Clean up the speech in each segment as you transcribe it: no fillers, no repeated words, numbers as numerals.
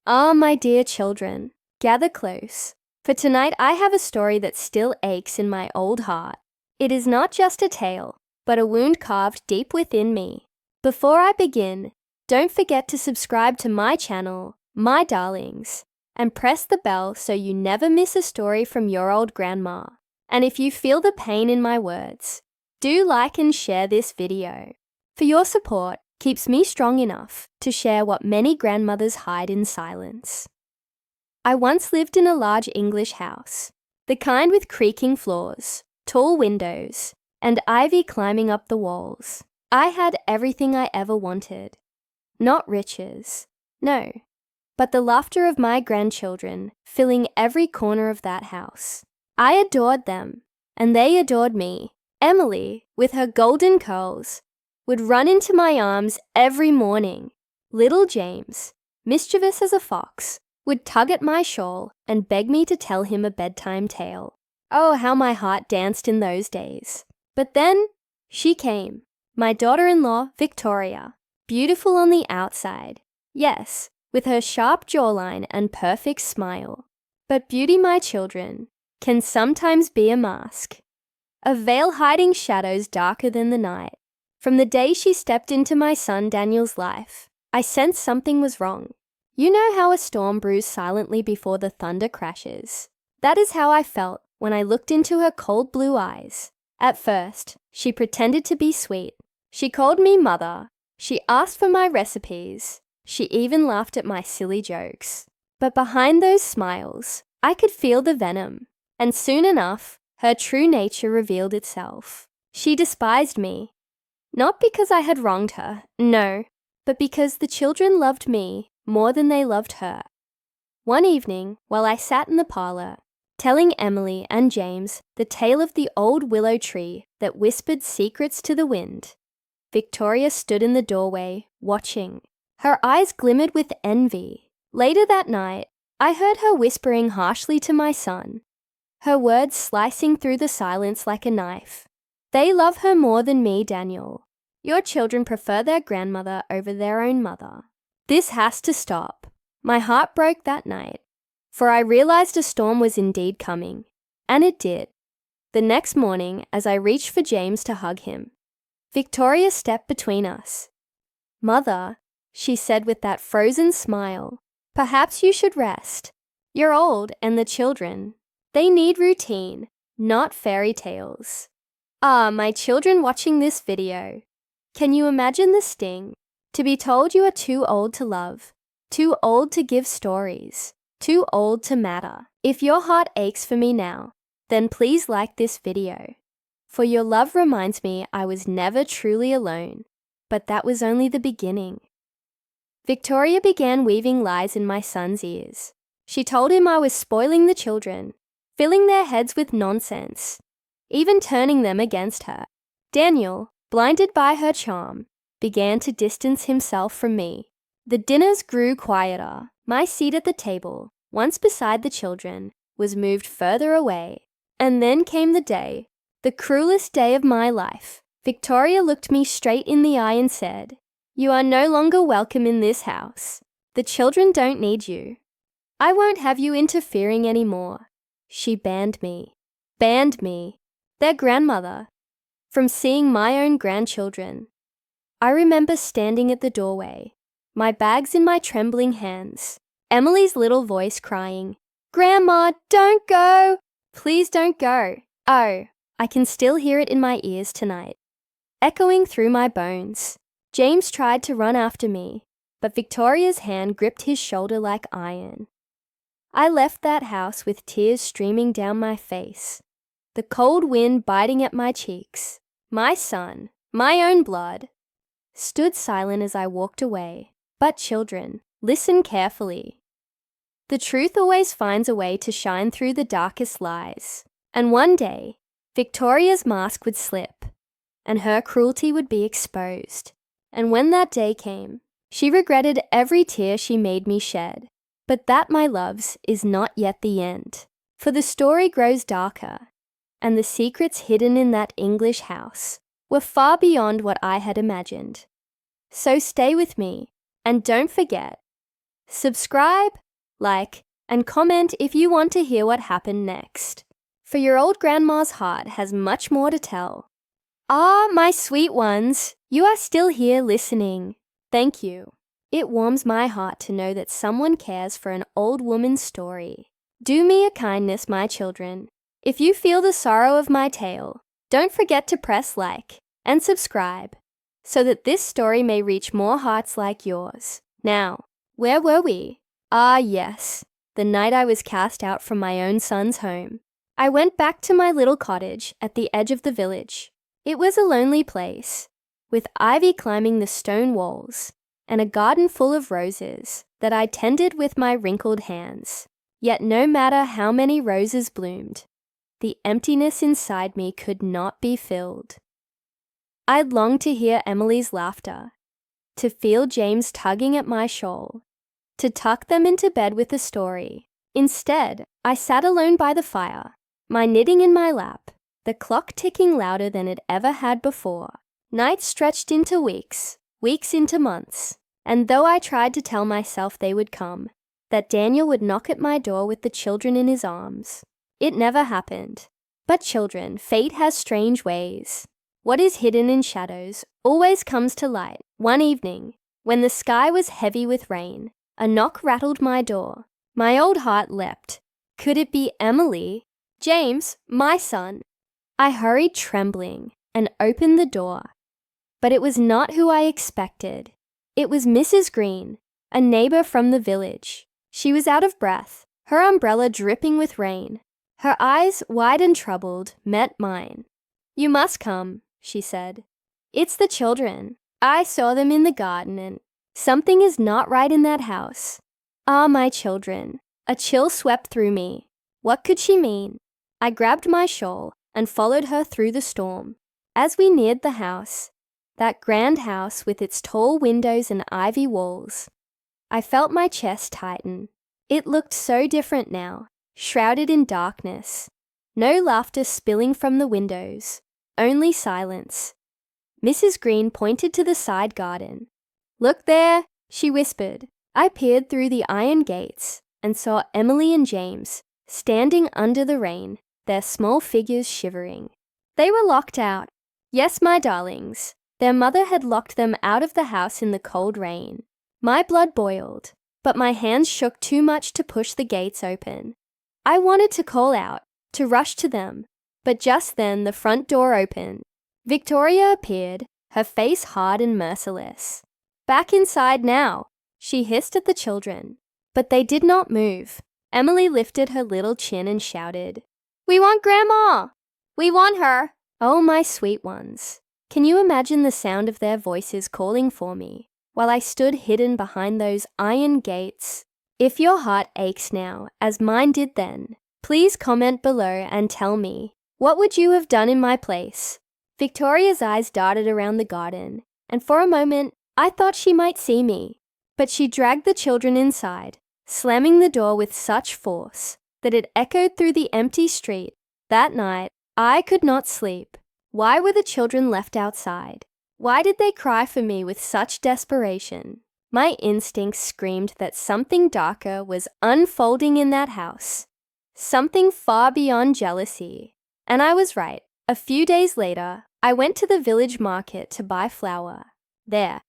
Ah, my dear children, gather close, for tonight I have a story that still aches in my old heart. It is not just a tale, but a wound carved deep within me. Before I begin, don't forget to subscribe to my channel, my darlings, and press the bell so you never miss a story from your old grandma. And if you feel the pain in my words, do like and share this video. For your support keeps me strong enough to share what many grandmothers hide in silence. I once lived in a large English house, the kind with creaking floors, tall windows, and ivy climbing up the walls. I had everything I ever wanted. Not riches, no, but the laughter of my grandchildren filling every corner of that house. I adored them, and they adored me. Emily, with her golden curls, would run into my arms every morning. Little James, mischievous as a fox, would tug at my shawl and beg me to tell him a bedtime tale. Oh, how my heart danced in those days. But then she came, my daughter-in-law, Victoria, beautiful on the outside. Yes, with her sharp jawline and perfect smile. But beauty, my children, can sometimes be a mask. A veil hiding shadows darker than the night. From the day she stepped into my son Daniel's life, I sensed something was wrong. You know how a storm brews silently before the thunder crashes. That is how I felt when I looked into her cold blue eyes. At first, she pretended to be sweet. She called me mother. She asked for my recipes. She even laughed at my silly jokes. But behind those smiles, I could feel the venom. And soon enough, her true nature revealed itself. She despised me. Not because I had wronged her, no, but because the children loved me more than they loved her. One evening, while I sat in the parlor, telling Emily and James the tale of the old willow tree that whispered secrets to the wind, Victoria stood in the doorway, watching. Her eyes glimmered with envy. Later that night, I heard her whispering harshly to my son, her words slicing through the silence like a knife. They love her more than me, Daniel. Your children prefer their grandmother over their own mother. This has to stop. My heart broke that night, for I realized a storm was indeed coming. And it did. The next morning, as I reached for James to hug him, Victoria stepped between us. Mother, she said with that frozen smile, perhaps you should rest. You're old, and the children, they need routine, not fairy tales. Ah, my children watching this video, can you imagine the sting? To be told you are too old to love, too old to give stories, too old to matter. If your heart aches for me now, then please like this video. For your love reminds me I was never truly alone, but that was only the beginning. Victoria began weaving lies in my son's ears. She told him I was spoiling the children, filling their heads with nonsense, even turning them against her. Daniel, blinded by her charm, began to distance himself from me. The dinners grew quieter. My seat at the table, once beside the children, was moved further away. And then came the day, the cruelest day of my life. Victoria looked me straight in the eye and said, "You are no longer welcome in this house. The children don't need you. I won't have you interfering anymore." She banned me, their grandmother, from seeing my own grandchildren. I remember standing at the doorway, my bags in my trembling hands, Emily's little voice crying, "Grandma, don't go! Please don't go." Oh, I can still hear it in my ears tonight, echoing through my bones. James tried to run after me, but Victoria's hand gripped his shoulder like iron. I left that house with tears streaming down my face, the cold wind biting at my cheeks. My son, my own blood, stood silent as I walked away. But children, listen carefully. The truth always finds a way to shine through the darkest lies. And one day, Victoria's mask would slip, and her cruelty would be exposed. And when that day came, she regretted every tear she made me shed. But that, my loves, is not yet the end. For the story grows darker, and the secrets hidden in that English house were far beyond what I had imagined. So stay with me, and don't forget, Subscribe, like, and comment if you want to hear what happened next. For your old grandma's heart has much more to tell. Ah, my sweet ones, you are still here listening. Thank you. It warms my heart to know that someone cares for an old woman's story. Do me a kindness, my children. If you feel the sorrow of my tale, don't forget to press like and subscribe so that this story may reach more hearts like yours. Now, where were we? Ah, yes, the night I was cast out from my own son's home. I went back to my little cottage at the edge of the village. It was a lonely place, with ivy climbing the stone walls and a garden full of roses that I tended with my wrinkled hands. Yet no matter how many roses bloomed, the emptiness inside me could not be filled. I longed to hear Emily's laughter, to feel James tugging at my shawl, to tuck them into bed with a story. Instead, I sat alone by the fire, my knitting in my lap, the clock ticking louder than it ever had before. Nights stretched into weeks, weeks into months, and though I tried to tell myself they would come, that Daniel would knock at my door with the children in his arms, it never happened. But children, fate has strange ways. What is hidden in shadows always comes to light. One evening, when the sky was heavy with rain, a knock rattled my door. My old heart leapt. Could it be Emily? James, my son. I hurried trembling and opened the door. But it was not who I expected. It was Mrs. Green, a neighbor from the village. She was out of breath, her umbrella dripping with rain. Her eyes, wide and troubled, met mine. "You must come," she said. "It's the children. I saw them in the garden and something is not right in that house." Ah, my children. A chill swept through me. What could she mean? I grabbed my shawl and followed her through the storm. As we neared the house, that grand house with its tall windows and ivy walls, I felt my chest tighten. It looked so different now, shrouded in darkness. No laughter spilling from the windows, only silence. Mrs. Green pointed to the side garden. "Look there," she whispered. I peered through the iron gates and saw Emily and James standing under the rain, their small figures shivering. They were locked out. Yes, my darlings, their mother had locked them out of the house in the cold rain. My blood boiled, but my hands shook too much to push the gates open. I wanted to call out, to rush to them, but just then the front door opened. Victoria appeared, her face hard and merciless. "Back inside now," she hissed at the children. But they did not move. Emily lifted her little chin and shouted, "We want Grandma! We want her!" Oh, my sweet ones. Can you imagine the sound of their voices calling for me while I stood hidden behind those iron gates? If your heart aches now, as mine did then, please comment below and tell me, what would you have done in my place? Victoria's eyes darted around the garden, and for a moment, I thought she might see me. But she dragged the children inside, slamming the door with such force that it echoed through the empty street. That night, I could not sleep. Why were the children left outside? Why did they cry for me with such desperation? My instincts screamed that something darker was unfolding in that house, something far beyond jealousy. And I was right. A few days later, I went to the village market to buy flour. There,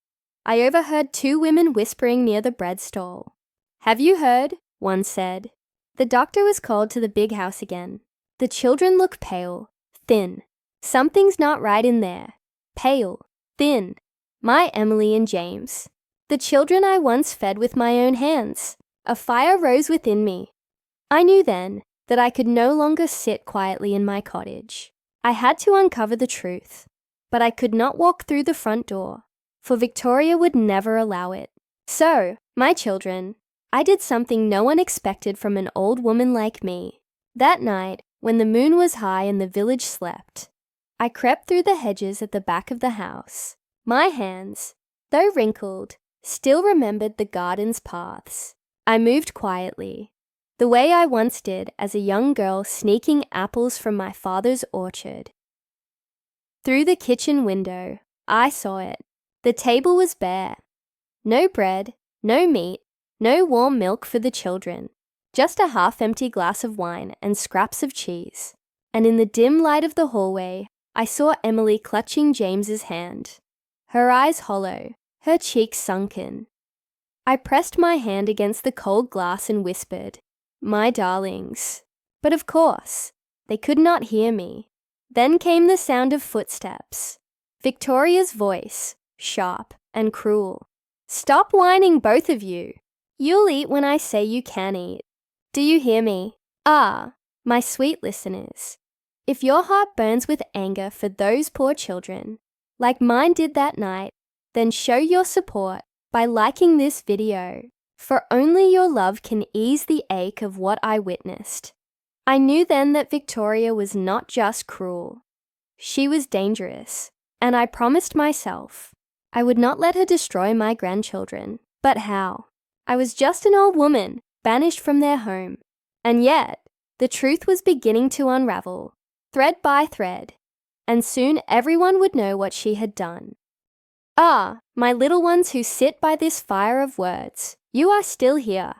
I overheard two women whispering near the bread stall. "Have you heard?" one said. The doctor was called to the big house again. The children look pale, thin. Something's not right in there. Pale, thin. My Emily and James. The children I once fed with my own hands. A fire rose within me. I knew then that I could no longer sit quietly in my cottage. I had to uncover the truth. But I could not walk through the front door, for Victoria would never allow it. So, my children, I did something no one expected from an old woman like me. That night, when the moon was high and the village slept, I crept through the hedges at the back of the house. My hands, though wrinkled, still remembered the garden's paths. I moved quietly, the way I once did as a young girl sneaking apples from my father's orchard. Through the kitchen window, I saw it. The table was bare. No bread, no meat, No warm milk for the children. Just a half-empty glass of wine and scraps of cheese. And in the dim light of the hallway, I saw Emily clutching James's hand. Her eyes hollow, her cheeks sunken. I pressed my hand against the cold glass and whispered, "My darlings." But of course, they could not hear me. Then came the sound of footsteps. Victoria's voice, sharp and cruel. "Stop whining, both of you. You'll eat when I say you can eat. Do you hear me? Ah, my sweet listeners. If your heart burns with anger for those poor children, like mine did that night, then show your support by liking this video, for only your love can ease the ache of what I witnessed. I knew then that Victoria was not just cruel. She was dangerous, and I promised myself I would not let her destroy my grandchildren. But how? I was just an old woman, banished from their home. And yet, the truth was beginning to unravel, thread by thread, and soon everyone would know what she had done. Ah, my little ones who sit by this fire of words, you are still here,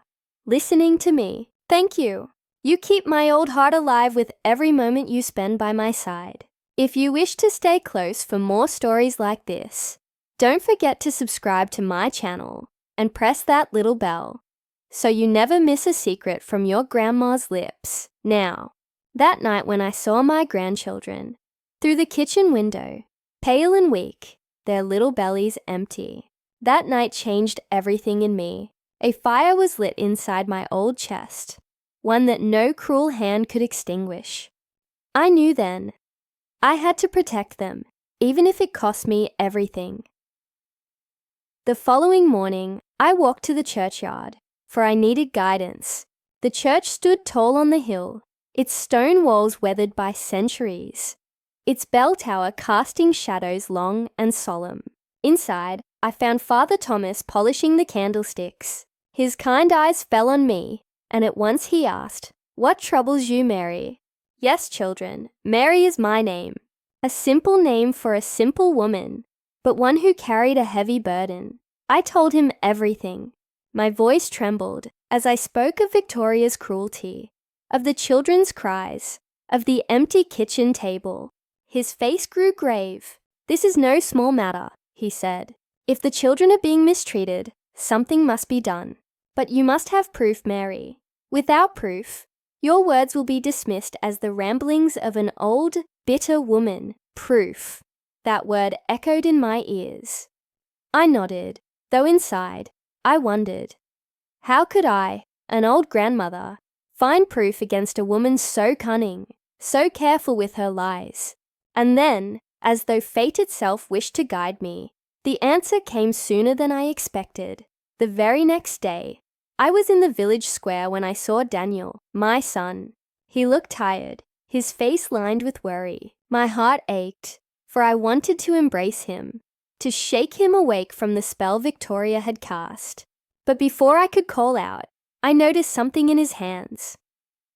listening to me. Thank you. You keep my old heart alive with every moment you spend by my side. If you wish to stay close for more stories like this, don't forget to subscribe to my channel and press that little bell so you never miss a secret from your grandma's lips. Now, that night when I saw my grandchildren through the kitchen window, pale and weak, their little bellies empty, that night changed everything in me. A fire was lit inside my old chest, one that no cruel hand could extinguish. I knew then I had to protect them, even if it cost me everything. The following morning, I walked to the churchyard, for I needed guidance. The church stood tall on the hill, its stone walls weathered by centuries, its bell tower casting shadows long and solemn. Inside, I found Father Thomas polishing the candlesticks. His kind eyes fell on me, and at once he asked, "What troubles you, Mary?" Yes, children, Mary is my name. A simple name for a simple woman, but one who carried a heavy burden. I told him everything. My voice trembled as I spoke of Victoria's cruelty, of the children's cries, of the empty kitchen table. His face grew grave. "This is no small matter," he said. "If the children are being mistreated, something must be done. But you must have proof, Mary. Without proof, your words will be dismissed as the ramblings of an old, bitter woman. Proof." That word echoed in my ears. I nodded, though inside, I wondered. How could I, an old grandmother, find proof against a woman so cunning, so careful with her lies? And then, as though fate itself wished to guide me, the answer came sooner than I expected. The very next day, I was in the village square when I saw Daniel, my son. He looked tired, his face lined with worry. My heart ached, for I wanted to embrace him, to shake him awake from the spell Victoria had cast. But before I could call out, I noticed something in his hands.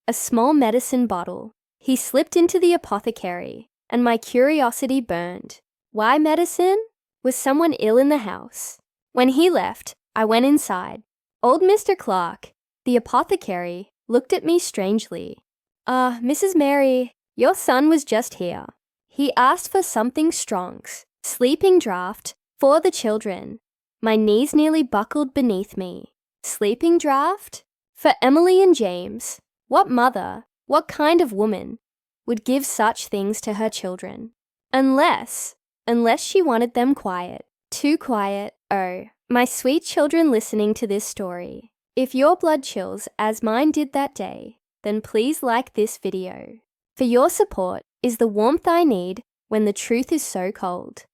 A small medicine bottle. He slipped into the apothecary, and my curiosity burned. Why medicine? Was someone ill in the house? When he left, I went inside. Old Mr. Clark, the apothecary, looked at me strangely. Mrs. Mary, your son was just here. He asked for something strong, sleeping draught, for the children. My knees nearly buckled beneath me. Sleeping draught? For Emily and James. What mother, what kind of woman, would give such things to her children? Unless she wanted them quiet. Too quiet, oh, my sweet children listening to this story. If your blood chills as mine did that day, then please like this video. For your support is the warmth I need when the truth is so cold.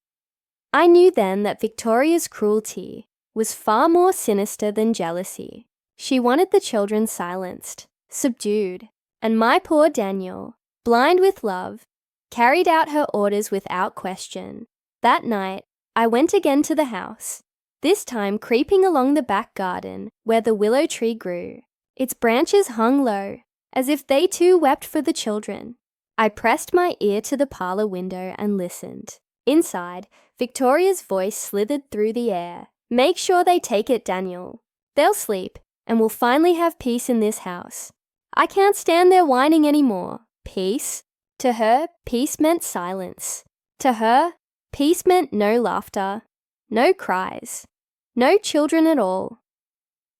I knew then that Victoria's cruelty was far more sinister than jealousy. She wanted the children silenced, subdued, and my poor Daniel, blind with love, carried out her orders without question. That night, I went again to the house, this time creeping along the back garden where the willow tree grew. Its branches hung low, as if they too wept for the children. I pressed my ear to the parlor window and listened. Inside, Victoria's voice slithered through the air. "Make sure they take it, Daniel. They'll sleep, and we'll finally have peace in this house. I can't stand their whining anymore. Peace? To her, peace meant silence. To her, peace meant no laughter, no cries, no children at all.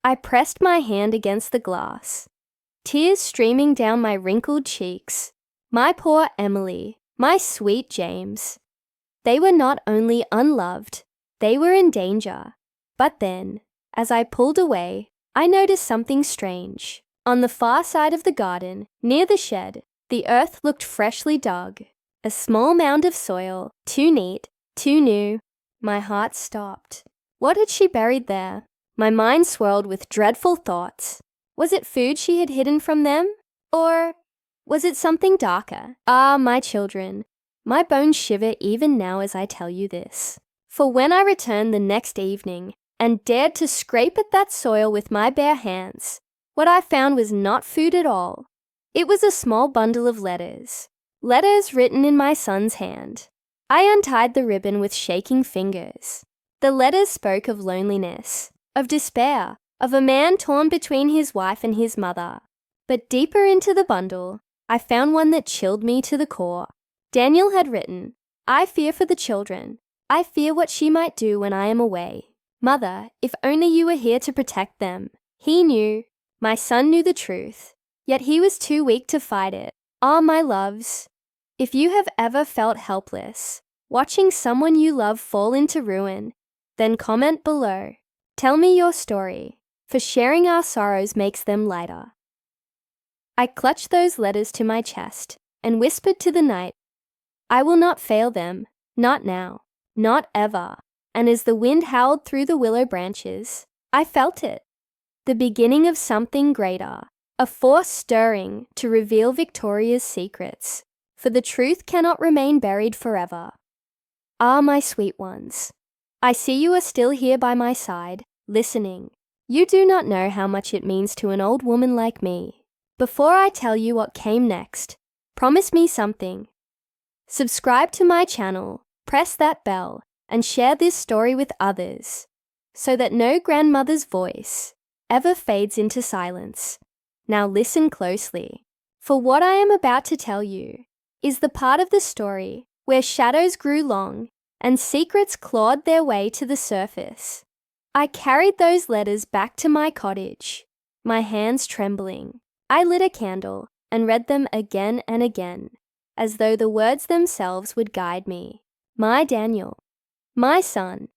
I pressed my hand against the glass, tears streaming down my wrinkled cheeks. My poor Emily, my sweet James. They were not only unloved, they were in danger. But then, as I pulled away, I noticed something strange. On the far side of the garden, near the shed, the earth looked freshly dug. A small mound of soil, too neat, too new. My heart stopped. What had she buried there? My mind swirled with dreadful thoughts. Was it food she had hidden from them? Or was it something darker? Ah, my children, my bones shiver even now as I tell you this. For when I returned the next evening and dared to scrape at that soil with my bare hands, what I found was not food at all. It was a small bundle of letters. Letters written in my son's hand. I untied the ribbon with shaking fingers. The letters spoke of loneliness, of despair, of a man torn between his wife and his mother. But deeper into the bundle, I found one that chilled me to the core. Daniel had written, "I fear for the children. I fear what she might do when I am away. Mother, if only you were here to protect them." He knew. My son knew the truth. Yet he was too weak to fight it. Ah, my loves, if you have ever felt helpless, watching someone you love fall into ruin, then comment below. Tell me your story, for sharing our sorrows makes them lighter. I clutched those letters to my chest and whispered to the night, I will not fail them, not now, not ever. And as the wind howled through the willow branches, I felt it. The beginning of something greater, a force stirring to reveal Victoria's secrets, for the truth cannot remain buried forever. Ah, my sweet ones, I see you are still here by my side, listening. You do not know how much it means to an old woman like me. Before I tell you what came next, promise me something. Subscribe to my channel, press that bell, and share this story with others, so that no grandmother's voice ever fades into silence. Now listen closely, for what I am about to tell you is the part of the story where shadows grew long and secrets clawed their way to the surface. I carried those letters back to my cottage, my hands trembling. I lit a candle and read them again and again, as though the words themselves would guide me. My Daniel, my son,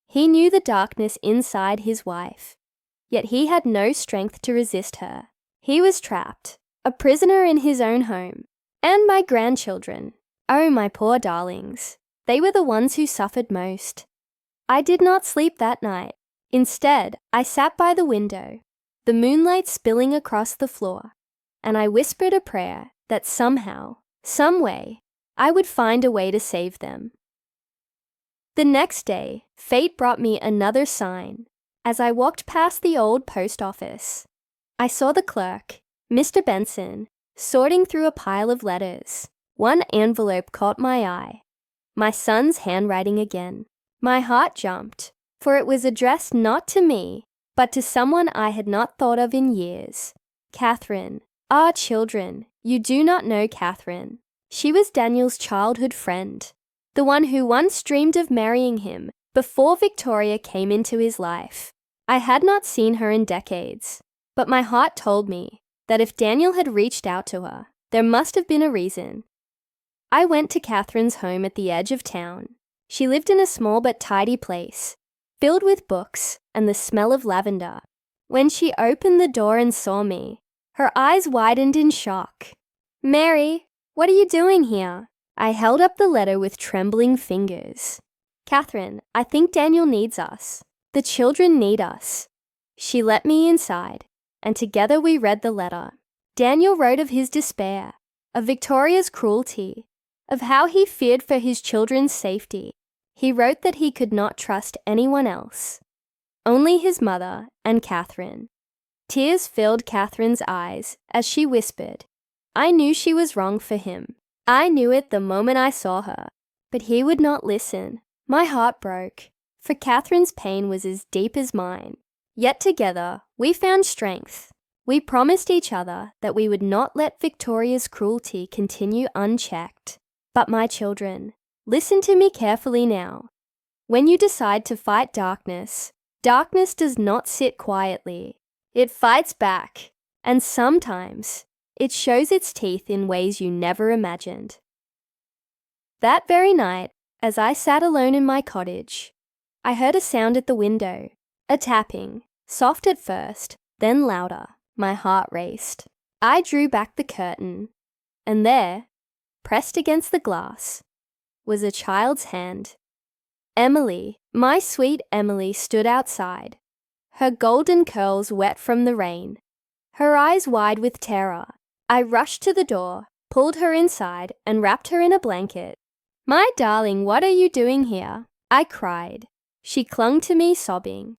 he knew the darkness inside his wife, yet he had no strength to resist her. He was trapped, a prisoner in his own home. And my grandchildren, oh my poor darlings, they were the ones who suffered most. I did not sleep that night. Instead, I sat by the window, the moonlight spilling across the floor, and I whispered a prayer that somehow, some way, I would find a way to save them. The next day, fate brought me another sign. As I walked past the old post office, I saw the clerk, Mr. Benson, sorting through a pile of letters. One envelope caught my eye. My son's handwriting again. My heart jumped, for it was addressed not to me, but to someone I had not thought of in years. Catherine. Ah, children, you do not know Catherine. She was Daniel's childhood friend, the one who once dreamed of marrying him before Victoria came into his life. I had not seen her in decades, but my heart told me that if Daniel had reached out to her, there must have been a reason. I went to Catherine's home at the edge of town. She lived in a small but tidy place, filled with books and the smell of lavender. When she opened the door and saw me, her eyes widened in shock. "Mary, what are you doing here?" I held up the letter with trembling fingers. "Catherine, I think Daniel needs us. The children need us." She let me inside, and together we read the letter. Daniel wrote of his despair, of Victoria's cruelty, of how he feared for his children's safety. He wrote that he could not trust anyone else, only his mother and Catherine. Tears filled Catherine's eyes as she whispered, "I knew she was wrong for him. I knew it the moment I saw her." But he would not listen. My heart broke, for Catherine's pain was as deep as mine. Yet together, we found strength. We promised each other that we would not let Victoria's cruelty continue unchecked. But my children, listen to me carefully now. When you decide to fight darkness, darkness does not sit quietly. It fights back, and sometimes it shows its teeth in ways you never imagined. That very night, as I sat alone in my cottage, I heard a sound at the window, a tapping, soft at first, then louder. My heart raced. I drew back the curtain, and there, pressed against the glass, was a child's hand. Emily, my sweet Emily, stood outside, her golden curls wet from the rain, her eyes wide with terror. I rushed to the door, pulled her inside, and wrapped her in a blanket. "My darling, what are you doing here?" I cried. She clung to me, sobbing.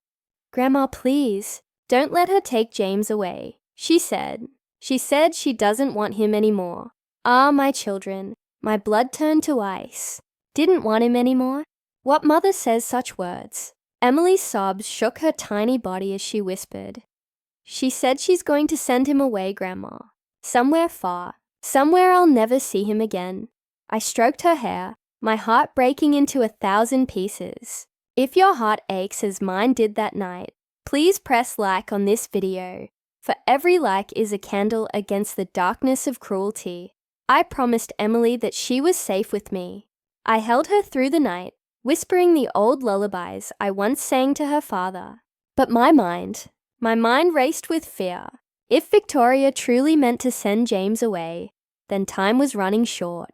"Grandma, please, don't let her take James away," she said. She said she doesn't want him anymore. Ah, my children, my blood turned to ice. Didn't want him anymore? What mother says such words? Emily's sobs shook her tiny body as she whispered. She said she's going to send him away, Grandma. Somewhere far, somewhere I'll never see him again. I stroked her hair, my heart breaking into 1,000 pieces. If your heart aches as mine did that night, please press like on this video. For every like is a candle against the darkness of cruelty. I promised Emily that she was safe with me. I held her through the night, whispering the old lullabies I once sang to her father. But my mind raced with fear. If Victoria truly meant to send James away, then time was running short.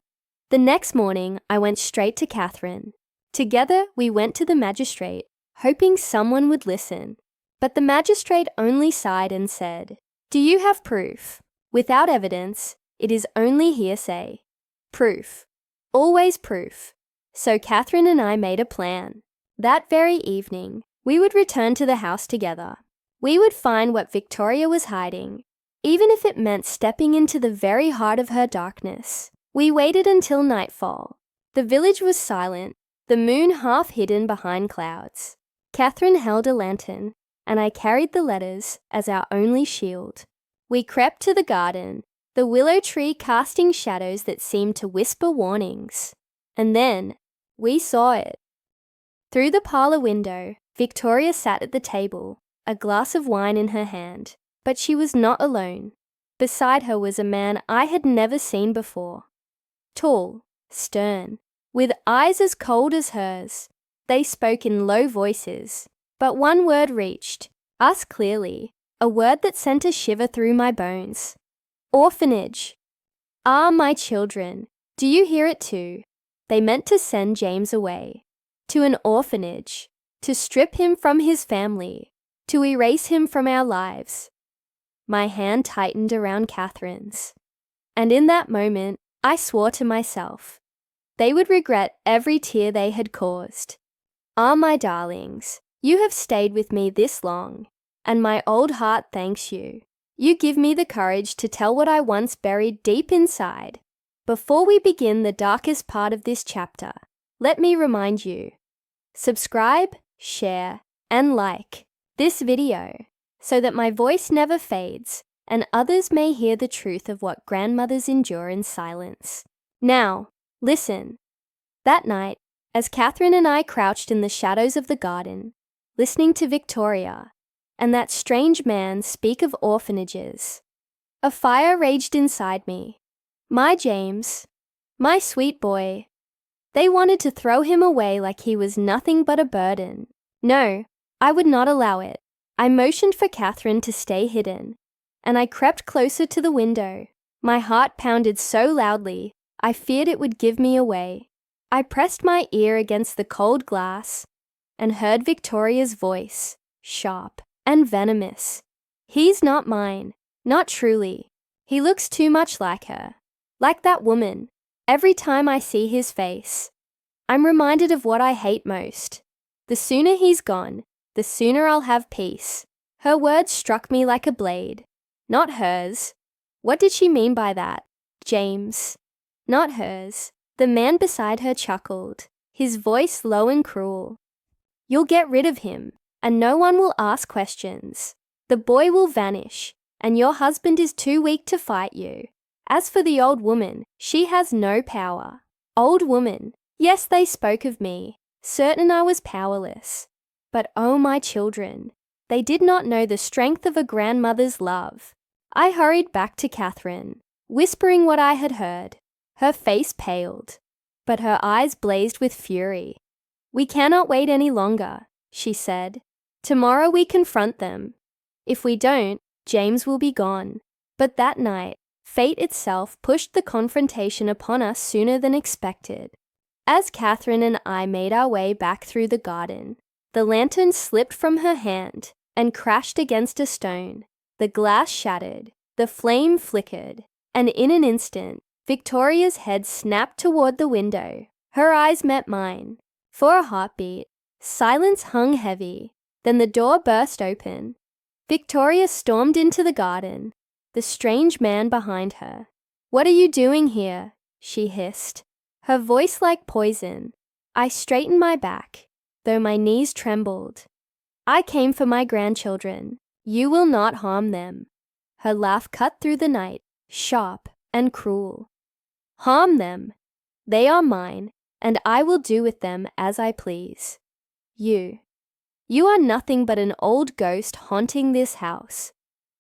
The next morning, I went straight to Catherine. Together, we went to the magistrate, hoping someone would listen. But the magistrate only sighed and said, "Do you have proof? Without evidence, it is only hearsay." Proof. Always proof. So Catherine and I made a plan. That very evening, we would return to the house together. We would find what Victoria was hiding, even if it meant stepping into the very heart of her darkness. We waited until nightfall. The village was silent, the moon half hidden behind clouds. Catherine held a lantern, and I carried the letters as our only shield. We crept to the garden, the willow tree casting shadows that seemed to whisper warnings. And then, we saw it. Through the parlor window, Victoria sat at the table, a glass of wine in her hand. But she was not alone. Beside her was a man I had never seen before. Tall, stern, with eyes as cold as hers. They spoke in low voices, but one word reached us clearly, a word that sent a shiver through my bones. Orphanage. Ah, my children, do you hear it too? They meant to send James away, to an orphanage, to strip him from his family, to erase him from our lives. My hand tightened around Catherine's, and in that moment, I swore to myself, they would regret every tear they had caused. Ah, my darlings, you have stayed with me this long, and my old heart thanks you. You give me the courage to tell what I once buried deep inside. Before we begin the darkest part of this chapter, let me remind you, subscribe, share, and like this video so that my voice never fades and others may hear the truth of what grandmothers endure in silence. Now, listen. That night, as Catherine and I crouched in the shadows of the garden, listening to Victoria and that strange man speak of orphanages, a fire raged inside me. My James, my sweet boy, they wanted to throw him away like he was nothing but a burden. No, I would not allow it. I motioned for Catherine to stay hidden, and I crept closer to the window. My heart pounded so loudly, I feared it would give me away. I pressed my ear against the cold glass and heard Victoria's voice, sharp and venomous. He's not mine, not truly. He looks too much like her, like that woman. Every time I see his face, I'm reminded of what I hate most. The sooner he's gone, the sooner I'll have peace. Her words struck me like a blade. Not hers. What did she mean by that? James. Not hers. The man beside her chuckled, his voice low and cruel. You'll get rid of him. and no one will ask questions. The boy will vanish, and your husband is too weak to fight you. As for the old woman, she has no power. Old woman, yes, they spoke of me, certain I was powerless. But oh, my children, they did not know the strength of a grandmother's love. I hurried back to Catherine, whispering what I had heard. Her face paled, but her eyes blazed with fury. We cannot wait any longer, she said. Tomorrow we confront them. If we don't, James will be gone. But that night, fate itself pushed the confrontation upon us sooner than expected. As Catherine and I made our way back through the garden, the lantern slipped from her hand and crashed against a stone. The glass shattered, the flame flickered, and in an instant, Victoria's head snapped toward the window. Her eyes met mine. For a heartbeat, silence hung heavy. Then the door burst open. Victoria stormed into the garden, the strange man behind her. "What are you doing here?" she hissed, her voice like poison. I straightened my back, though my knees trembled. "I came for my grandchildren. You will not harm them." Her laugh cut through the night, sharp and cruel. "Harm them? They are mine, and I will do with them as I please. You are nothing but an old ghost haunting this house.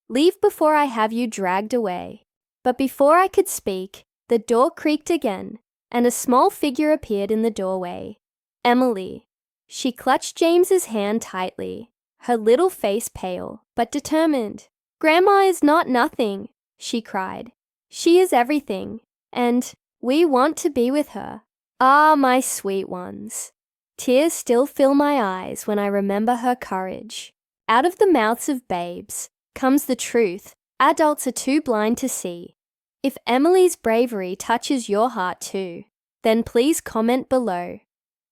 Leave before I have you dragged away." But before I could speak, the door creaked again, and a small figure appeared in the doorway. Emily. She clutched James's hand tightly, her little face pale but determined. "Grandma is not nothing," she cried. "She is everything, and we want to be with her. Ah, my sweet ones." Tears still fill my eyes when I remember her courage. Out of the mouths of babes comes the truth adults are too blind to see. If Emily's bravery touches your heart too, then please comment below.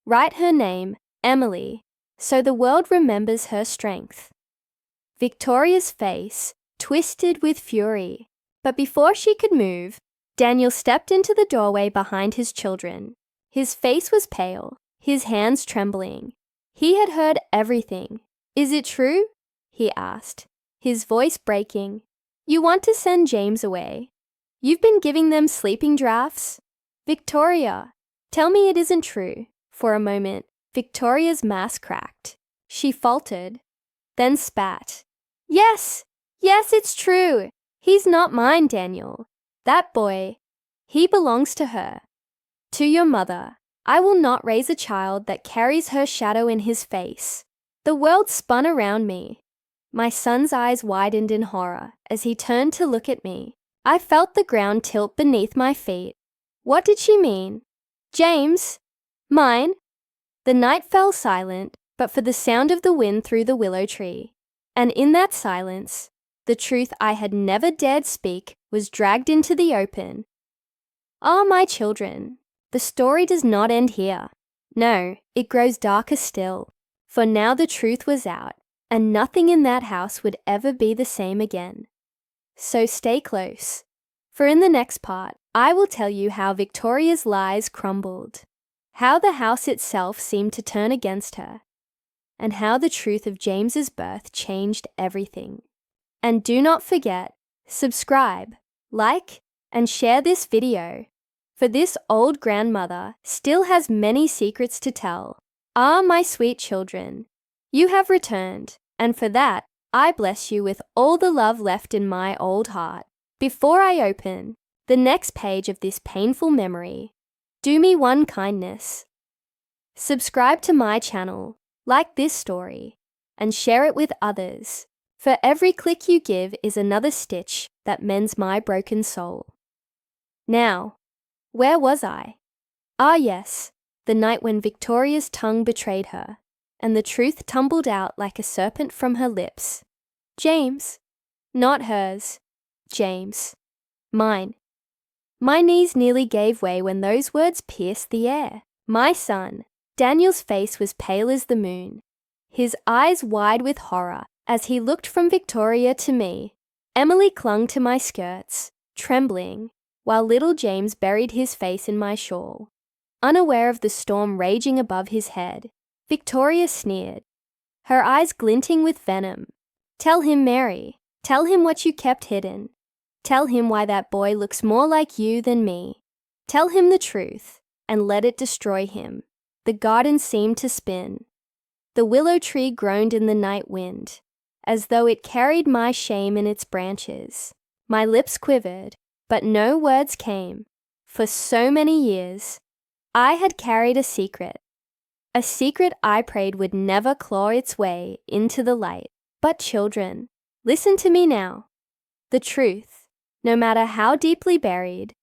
Write her name, Emily, so the world remembers her strength. Victoria's face twisted with fury, but before she could move, Daniel stepped into the doorway behind his children. His face was pale, his hands trembling. He had heard everything. "Is it true?" he asked, his voice breaking. "You want to send James away? You've been giving them sleeping draughts? Victoria, tell me it isn't true." For a moment, Victoria's mask cracked. She faltered, then spat. Yes, it's true. He's not mine, Daniel. That boy, he belongs to her. To your mother, I will not raise a child that carries her shadow in his face." The world spun around me. My son's eyes widened in horror as he turned to look at me. I felt the ground tilt beneath my feet. What did she mean? James? Mine? The night fell silent, but for the sound of the wind through the willow tree. And in that silence, the truth I had never dared speak was dragged into the open. Ah, my children, the story does not end here. No, it grows darker still, for now the truth was out, and nothing in that house would ever be the same again. So stay close, for in the next part, I will tell you how Victoria's lies crumbled, how the house itself seemed to turn against her, and how the truth of James's birth changed everything. And do not forget, subscribe, like, and share this video, for this old grandmother still has many secrets to tell. Ah, my sweet children, you have returned, and for that, I bless you with all the love left in my old heart. Before I open the next page of this painful memory, do me one kindness. Subscribe to my channel, like this story, and share it with others. For every click you give is another stitch that mends my broken soul. Now, where was I? Ah yes, the night when Victoria's tongue betrayed her, and the truth tumbled out like a serpent from her lips. James. Not hers. James. Mine. My knees nearly gave way when those words pierced the air. My son. Daniel's face was pale as the moon, his eyes wide with horror as he looked from Victoria to me. Emily clung to my skirts, trembling, while little James buried his face in my shawl. Unaware of the storm raging above his head, Victoria sneered. her eyes glinting with venom. Tell him, Mary. Tell him what you kept hidden. Tell him why that boy looks more like you than me. Tell him the truth, and let it destroy him. The garden seemed to spin. The willow tree groaned in the night wind, as though it carried my shame in its branches. My lips quivered, but no words came. For so many years, I had carried a secret I prayed would never claw its way into the light. But children, listen to me now. The truth, no matter how deeply buried,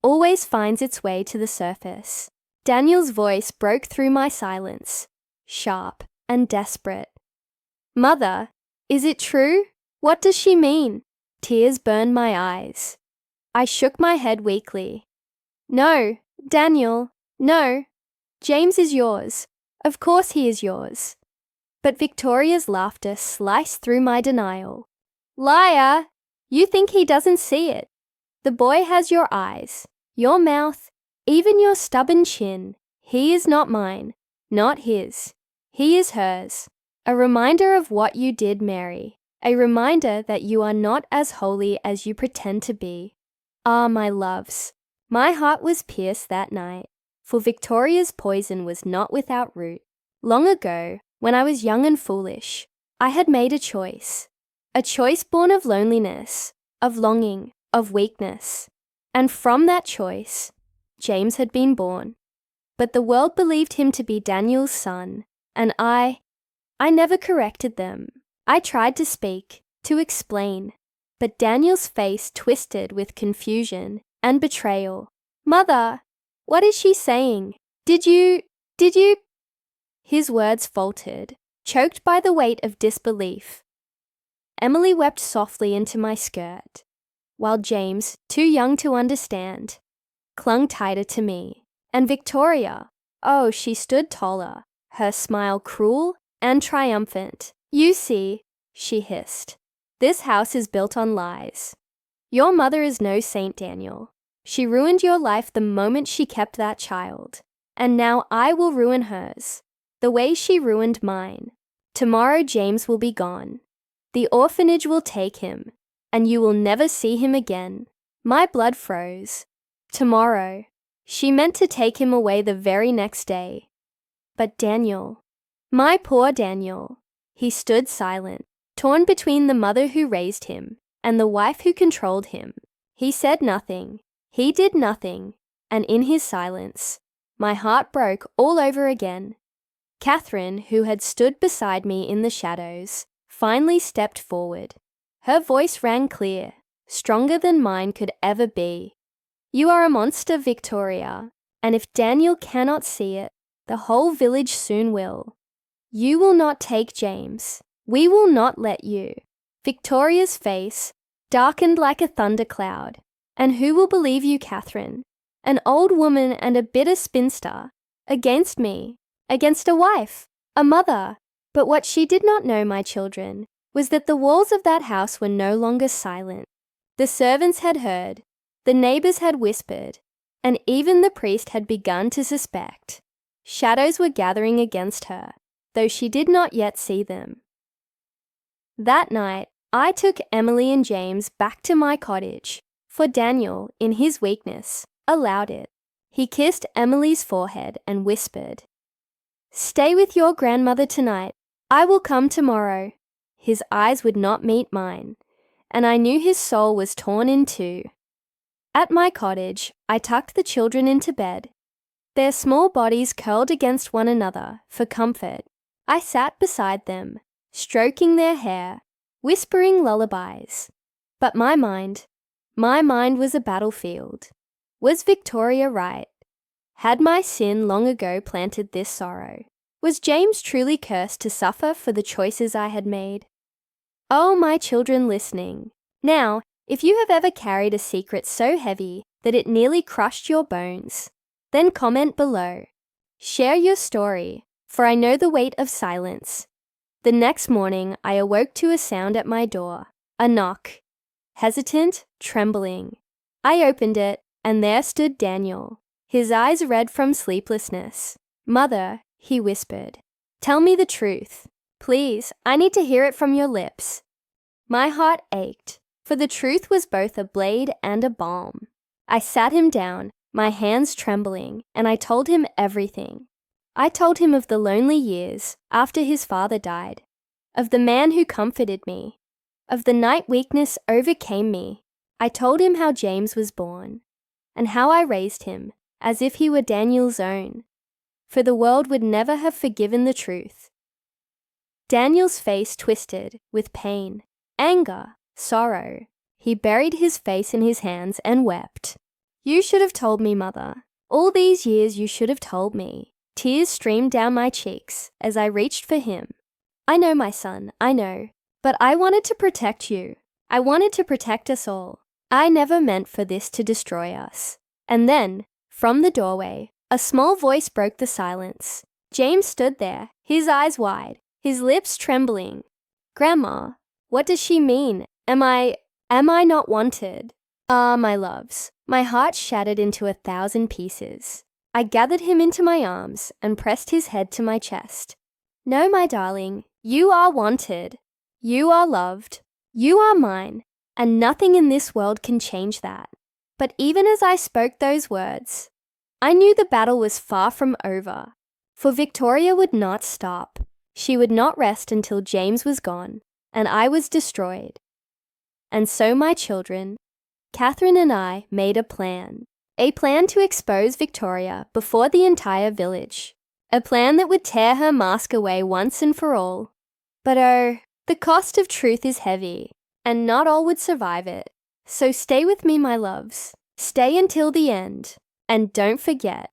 always finds its way to the surface. Daniel's voice broke through my silence, sharp and desperate. Mother, is it true? What does she mean? Tears burned my eyes. I shook my head weakly. No, Daniel, no. James is yours. Of course he is yours. But Victoria's laughter sliced through my denial. Liar! You think he doesn't see it. The boy has your eyes, your mouth, even your stubborn chin. He is not mine, not his. He is hers. A reminder of what you did, Mary. A reminder that you are not as holy as you pretend to be. Ah, my loves, my heart was pierced that night, for Victoria's poison was not without root. Long ago, when I was young and foolish, I had made a choice born of loneliness, of longing, of weakness. And from that choice, James had been born. But the world believed him to be Daniel's son, and I never corrected them. I tried to speak, to explain, but Daniel's face twisted with confusion and betrayal. Mother, what is she saying? Did you? His words faltered, choked by the weight of disbelief. Emily wept softly into my skirt, while James, too young to understand, clung tighter to me. And Victoria, oh, she stood taller, her smile cruel and triumphant. You see, she hissed, this house is built on lies. Your mother is no saint, Daniel. She ruined your life the moment she kept that child. And now I will ruin hers, the way she ruined mine. Tomorrow James will be gone. The orphanage will take him, and you will never see him again. My blood froze. Tomorrow. She meant to take him away the very next day. But Daniel, my poor Daniel, he stood silent, torn between the mother who raised him and the wife who controlled him. He said nothing. He did nothing. And in his silence, my heart broke all over again. Catherine, who had stood beside me in the shadows, finally stepped forward. Her voice rang clear, stronger than mine could ever be. You are a monster, Victoria, and if Daniel cannot see it, the whole village soon will. You will not take James. We will not let you. Victoria's face darkened like a thundercloud. And who will believe you, Catherine? An old woman and a bitter spinster. Against me. Against a wife. A mother. But what she did not know, my children, was that the walls of that house were no longer silent. The servants had heard. The neighbors had whispered. And even the priest had begun to suspect. Shadows were gathering against her, though she did not yet see them. That night, I took Emily and James back to my cottage, for Daniel, in his weakness, allowed it. He kissed Emily's forehead and whispered, "Stay with your grandmother tonight. I will come tomorrow." His eyes would not meet mine, and I knew his soul was torn in two. At my cottage, I tucked the children into bed. Their small bodies curled against one another for comfort. I sat beside them, stroking their hair, whispering lullabies. But my mind was a battlefield. Was Victoria right? Had my sin long ago planted this sorrow? Was James truly cursed to suffer for the choices I had made? Oh, my children listening, now, if you have ever carried a secret so heavy that it nearly crushed your bones, then comment below. Share your story, for I know the weight of silence. The next morning, I awoke to a sound at my door, a knock. Hesitant, trembling. I opened it, and there stood Daniel, his eyes red from sleeplessness. "Mother," he whispered, "tell me the truth. Please, I need to hear it from your lips." My heart ached, for the truth was both a blade and a balm. I sat him down, my hands trembling, and I told him everything. I told him of the lonely years after his father died, of the man who comforted me, of the night weakness overcame me. I told him how James was born, and how I raised him as if he were Daniel's own, for the world would never have forgiven the truth. Daniel's face twisted with pain, anger, sorrow. He buried his face in his hands and wept. "You should have told me, Mother. All these years you should have told me." Tears streamed down my cheeks as I reached for him. "I know, my son, I know. But I wanted to protect you. I wanted to protect us all. I never meant for this to destroy us." And then, from the doorway, a small voice broke the silence. James stood there, his eyes wide, his lips trembling. "Grandma, what does she mean? Am I not wanted?" Ah, my loves, my heart shattered into 1,000 pieces. I gathered him into my arms and pressed his head to my chest. "No, my darling, you are wanted. You are loved. You are mine, and nothing in this world can change that." But even as I spoke those words, I knew the battle was far from over, for Victoria would not stop. She would not rest until James was gone, and I was destroyed. And so, my children, Catherine and I made a plan to expose Victoria before the entire village, a plan that would tear her mask away once and for all. But oh, the cost of truth is heavy, and not all would survive it. So stay with me, my loves. Stay until the end, and don't forget,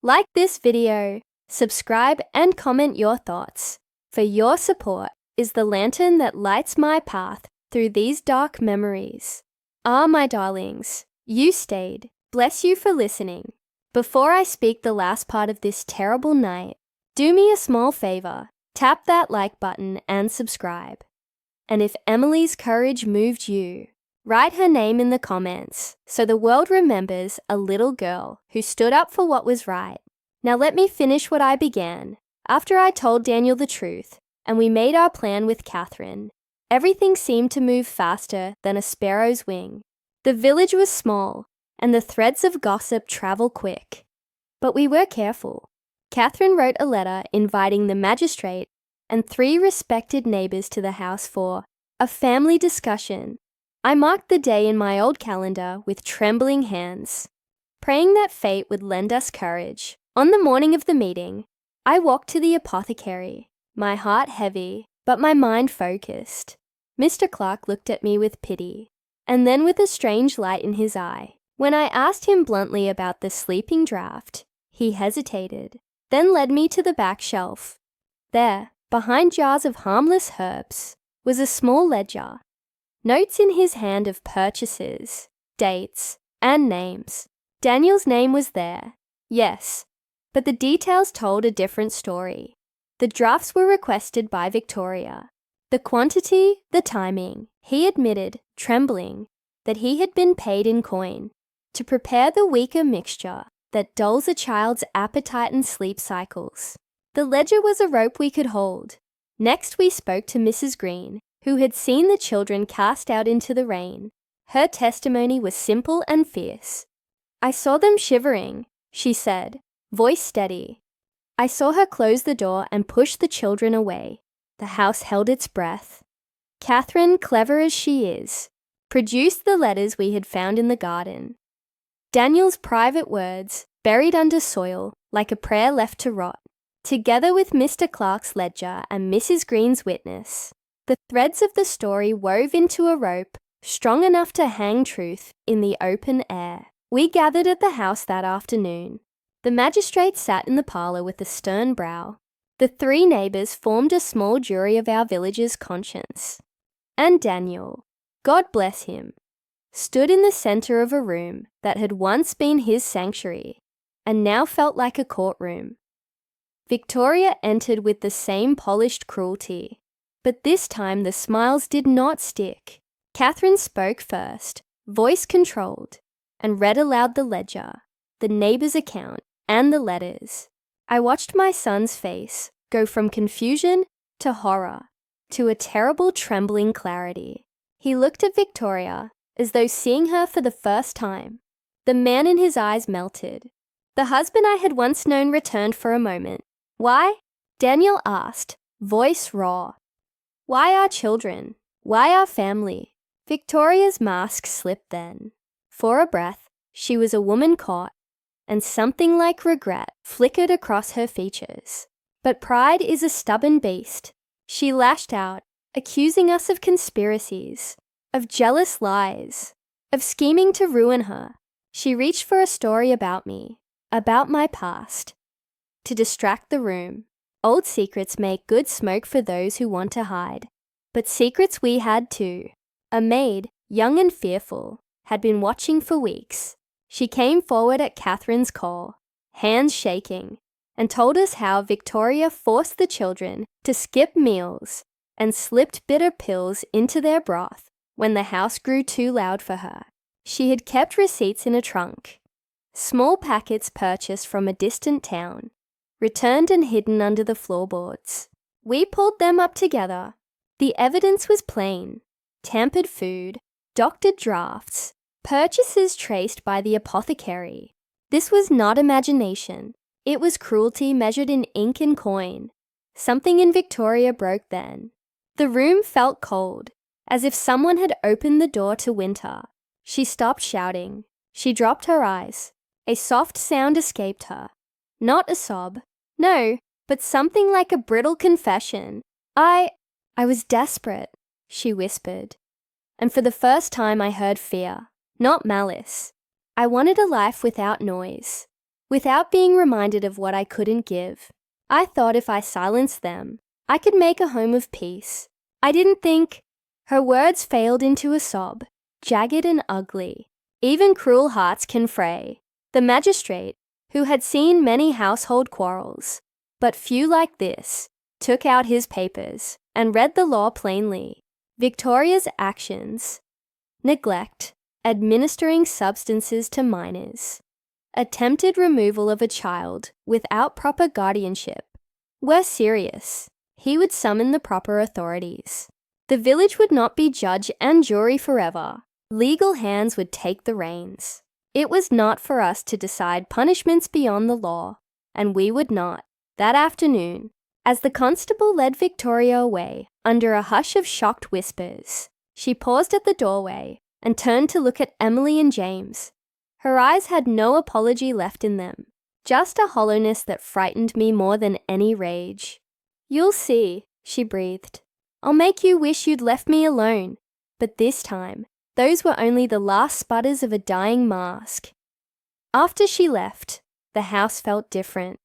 like this video, subscribe and comment your thoughts, for your support is the lantern that lights my path through these dark memories. Ah, my darlings, you stayed. Bless you for listening. Before I speak the last part of this terrible night, do me a small favor. Tap that like button and subscribe. And if Emily's courage moved you, write her name in the comments so the world remembers a little girl who stood up for what was right. Now let me finish what I began. After I told Daniel the truth and we made our plan with Catherine, everything seemed to move faster than a sparrow's wing. The village was small, and the threads of gossip travel quick. But we were careful. Catherine wrote a letter inviting the magistrate and 3 respected neighbours to the house for a family discussion. I marked the day in my old calendar with trembling hands, praying that fate would lend us courage. On the morning of the meeting, I walked to the apothecary, my heart heavy, but my mind focused. Mr. Clark looked at me with pity, and then with a strange light in his eye. When I asked him bluntly about the sleeping draught, he hesitated, then led me to the back shelf. There, behind jars of harmless herbs, was a small ledger. Notes in his hand of purchases, dates, and names. Daniel's name was there, yes, but the details told a different story. The drafts were requested by Victoria. The quantity, the timing. He admitted, trembling, that he had been paid in coin to prepare the weaker mixture that dulls a child's appetite and sleep cycles. The ledger was a rope we could hold. Next we spoke to Mrs. Green, who had seen the children cast out into the rain. Her testimony was simple and fierce. "I saw them shivering," she said, voice steady. I saw her close the door and push the children away. The house held its breath. Catherine, clever as she is, produced the letters we had found in the garden. Daniel's private words, buried under soil, like a prayer left to rot, together with Mr. Clark's ledger and Mrs. Green's witness. The threads of the story wove into a rope strong enough to hang truth in the open air. We gathered at the house that afternoon. The magistrate sat in the parlour with a stern brow. The 3 neighbours formed a small jury of our village's conscience. And Daniel, God bless him, stood in the centre of a room that had once been his sanctuary and now felt like a courtroom. Victoria entered with the same polished cruelty, but this time the smiles did not stick. Catherine spoke first, voice controlled, and read aloud the ledger, the neighbour's account, and the letters. I watched my son's face go from confusion to horror, to a terrible trembling clarity. He looked at Victoria as though seeing her for the first time. The man in his eyes melted. The husband I had once known returned for a moment. "Why?" Daniel asked, voice raw. "Why our children? Why our family?" Victoria's mask slipped then. For a breath, she was a woman caught, and something like regret flickered across her features. But pride is a stubborn beast. She lashed out, accusing us of conspiracies, of jealous lies, of scheming to ruin her. She reached for a story about me, about my past, to distract the room. Old secrets make good smoke for those who want to hide. But secrets we had too. A maid, young and fearful, had been watching for weeks. She came forward at Catherine's call, hands shaking, and told us how Victoria forced the children to skip meals and slipped bitter pills into their broth when the house grew too loud for her. She had kept receipts in a trunk, small packets purchased from a distant town, returned and hidden under the floorboards. We pulled them up together. The evidence was plain: tampered food, doctored drafts, purchases traced by the apothecary. This was not imagination. It was cruelty measured in ink and coin. Something in Victoria broke then. The room felt cold, as if someone had opened the door to winter. She stopped shouting. She dropped her eyes. A soft sound escaped her. Not a sob. No, but something like a brittle confession. I was desperate, she whispered. And for the first time I heard fear, not malice. I wanted a life without noise, without being reminded of what I couldn't give. I thought if I silenced them, I could make a home of peace. I didn't think. Her words failed into a sob, jagged and ugly. Even cruel hearts can fray. The magistrate, who had seen many household quarrels, but few like this, took out his papers and read the law plainly. Victoria's actions: neglect, administering substances to minors, attempted removal of a child without proper guardianship, were serious. He would summon the proper authorities. The village would not be judge and jury forever. Legal hands would take the reins. It was not for us to decide punishments beyond the law, and we would not. That afternoon, as the constable led Victoria away under a hush of shocked whispers, she paused at the doorway and turned to look at Emily and James. Her eyes had no apology left in them, just a hollowness that frightened me more than any rage. "You'll see," she breathed. "I'll make you wish you'd left me alone." But this time, those were only the last sputters of a dying mask. After she left, the house felt different.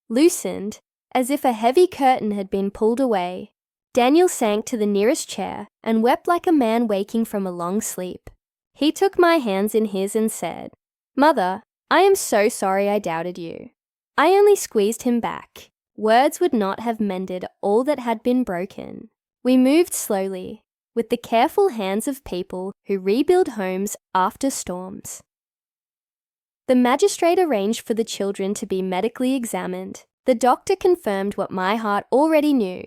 Loosened, as if a heavy curtain had been pulled away. Daniel sank to the nearest chair and wept like a man waking from a long sleep. He took my hands in his and said, "Mother, I am so sorry I doubted you." I only squeezed him back. Words would not have mended all that had been broken. We moved slowly, with the careful hands of people who rebuild homes after storms. The magistrate arranged for the children to be medically examined. The doctor confirmed what my heart already knew.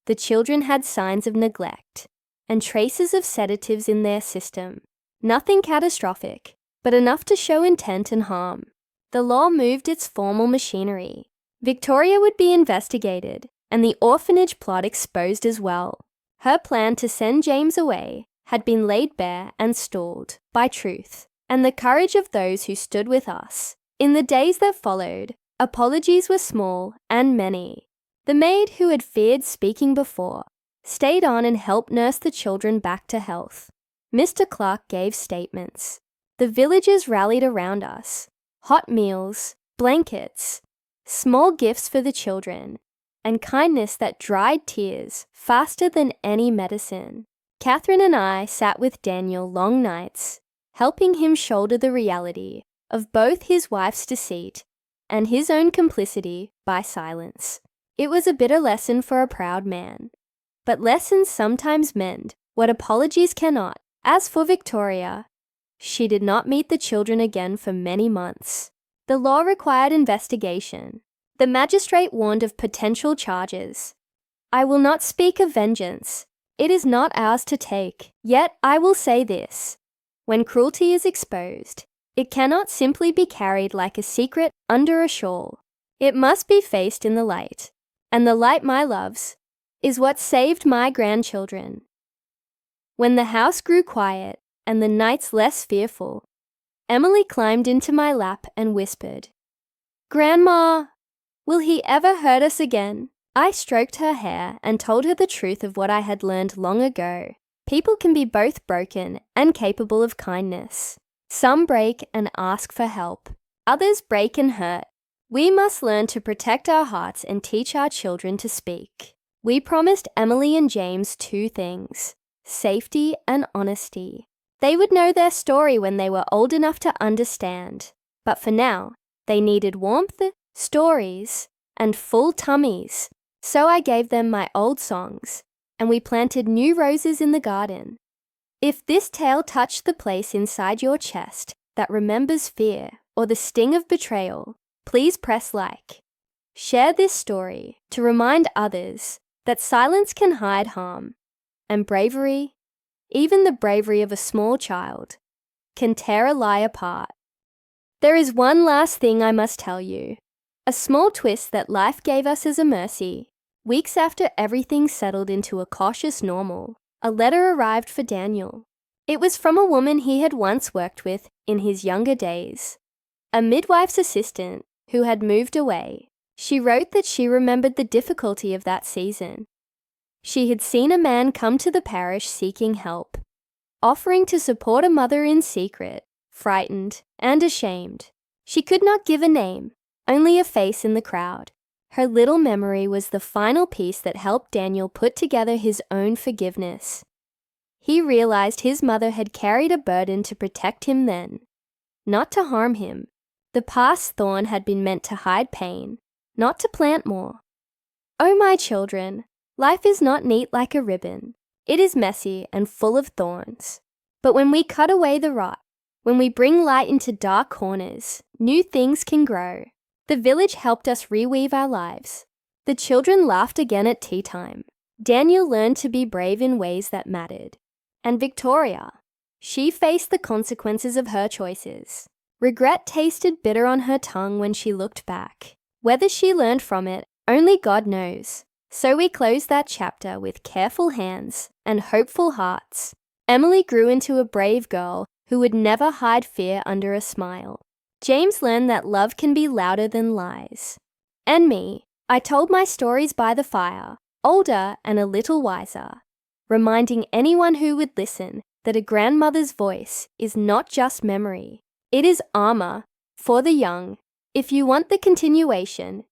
The children had signs of neglect and traces of sedatives in their system. Nothing catastrophic, but enough to show intent and harm. The law moved its formal machinery. Victoria would be investigated, and the orphanage plot exposed as well. Her plan to send James away had been laid bare and stalled by truth and the courage of those who stood with us. In the days that followed, apologies were small and many. The maid who had feared speaking before stayed on and helped nurse the children back to health. Mr. Clark gave statements. The villagers rallied around us. Hot meals, blankets, small gifts for the children, and kindness that dried tears faster than any medicine. Catherine and I sat with Daniel long nights, helping him shoulder the reality of both his wife's deceit and his own complicity by silence. It was a bitter lesson for a proud man. But lessons sometimes mend what apologies cannot. As for Victoria, she did not meet the children again for many months. The law required investigation. The magistrate warned of potential charges. I will not speak of vengeance. It is not ours to take. Yet I will say this. When cruelty is exposed, it cannot simply be carried like a secret under a shawl. It must be faced in the light. And the light, my loves, is what saved my grandchildren. When the house grew quiet and the nights less fearful, Emily climbed into my lap and whispered, "Grandma, will he ever hurt us again?" I stroked her hair and told her the truth of what I had learned long ago. People can be both broken and capable of kindness. Some break and ask for help. Others break and hurt. We must learn to protect our hearts and teach our children to speak. We promised Emily and James 2 things: safety and honesty. They would know their story when they were old enough to understand. But for now, they needed warmth, stories, and full tummies. So I gave them my old songs, and we planted new roses in the garden. If this tale touched the place inside your chest that remembers fear or the sting of betrayal, please press like. Share this story to remind others that silence can hide harm, and bravery, even the bravery of a small child, can tear a lie apart. There is one last thing I must tell you. A small twist that life gave us as a mercy. Weeks after everything settled into a cautious normal, a letter arrived for Daniel. It was from a woman he had once worked with in his younger days, a midwife's assistant who had moved away. She wrote that she remembered the difficulty of that season. She had seen a man come to the parish seeking help, offering to support a mother in secret, frightened and ashamed. She could not give a name, only a face in the crowd. Her little memory was the final piece that helped Daniel put together his own forgiveness. He realized his mother had carried a burden to protect him then, not to harm him. The past thorn had been meant to hide pain, not to plant more. Oh, my children, life is not neat like a ribbon. It is messy and full of thorns. But when we cut away the rot, when we bring light into dark corners, new things can grow. The village helped us reweave our lives. The children laughed again at tea time. Daniel learned to be brave in ways that mattered. And Victoria, she faced the consequences of her choices. Regret tasted bitter on her tongue when she looked back. Whether she learned from it, only God knows. So we closed that chapter with careful hands and hopeful hearts. Emily grew into a brave girl who would never hide fear under a smile. James learned that love can be louder than lies. And me, I told my stories by the fire, older and a little wiser, reminding anyone who would listen that a grandmother's voice is not just memory. It is armor for the young. If you want the continuation,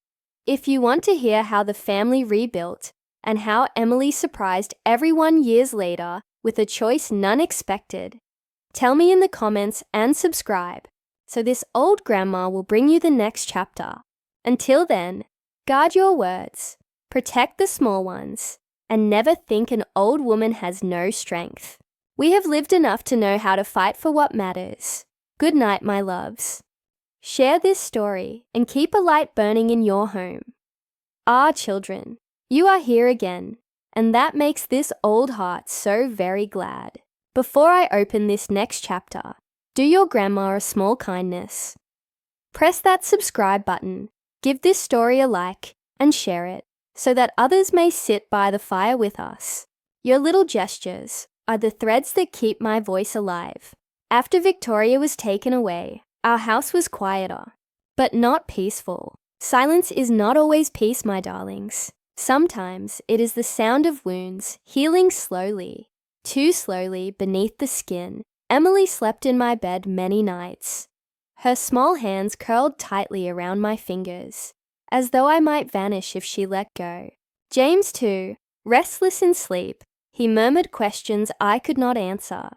if you want to hear how the family rebuilt and how Emily surprised everyone years later with a choice none expected, tell me in the comments and subscribe so this old grandma will bring you the next chapter. Until then, guard your words, protect the small ones, and never think an old woman has no strength. We have lived enough to know how to fight for what matters. Good night, my loves. Share this story and keep a light burning in your home. Ah, children, you are here again, and that makes this old heart so very glad. Before I open this next chapter, do your grandma a small kindness. Press that subscribe button, give this story a like, and share it so that others may sit by the fire with us. Your little gestures are the threads that keep my voice alive. After Victoria was taken away, our house was quieter, but not peaceful. Silence is not always peace, my darlings. Sometimes it is the sound of wounds healing slowly, too slowly beneath the skin. Emily slept in my bed many nights. Her small hands curled tightly around my fingers, as though I might vanish if she let go. James, too, restless in sleep, he murmured questions I could not answer.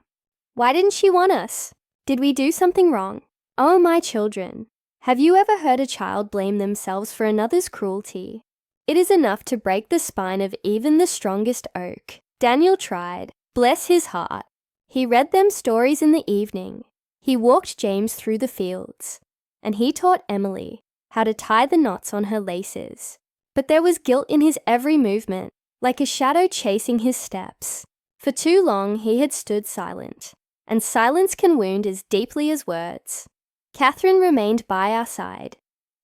Why didn't she want us? Did we do something wrong? Oh, my children, have you ever heard a child blame themselves for another's cruelty? It is enough to break the spine of even the strongest oak. Daniel tried. Bless his heart. He read them stories in the evening. He walked James through the fields. And he taught Emily how to tie the knots on her laces. But there was guilt in his every movement. like a shadow chasing his steps. For too long he had stood silent, and silence can wound as deeply as words. Catherine remained by our side,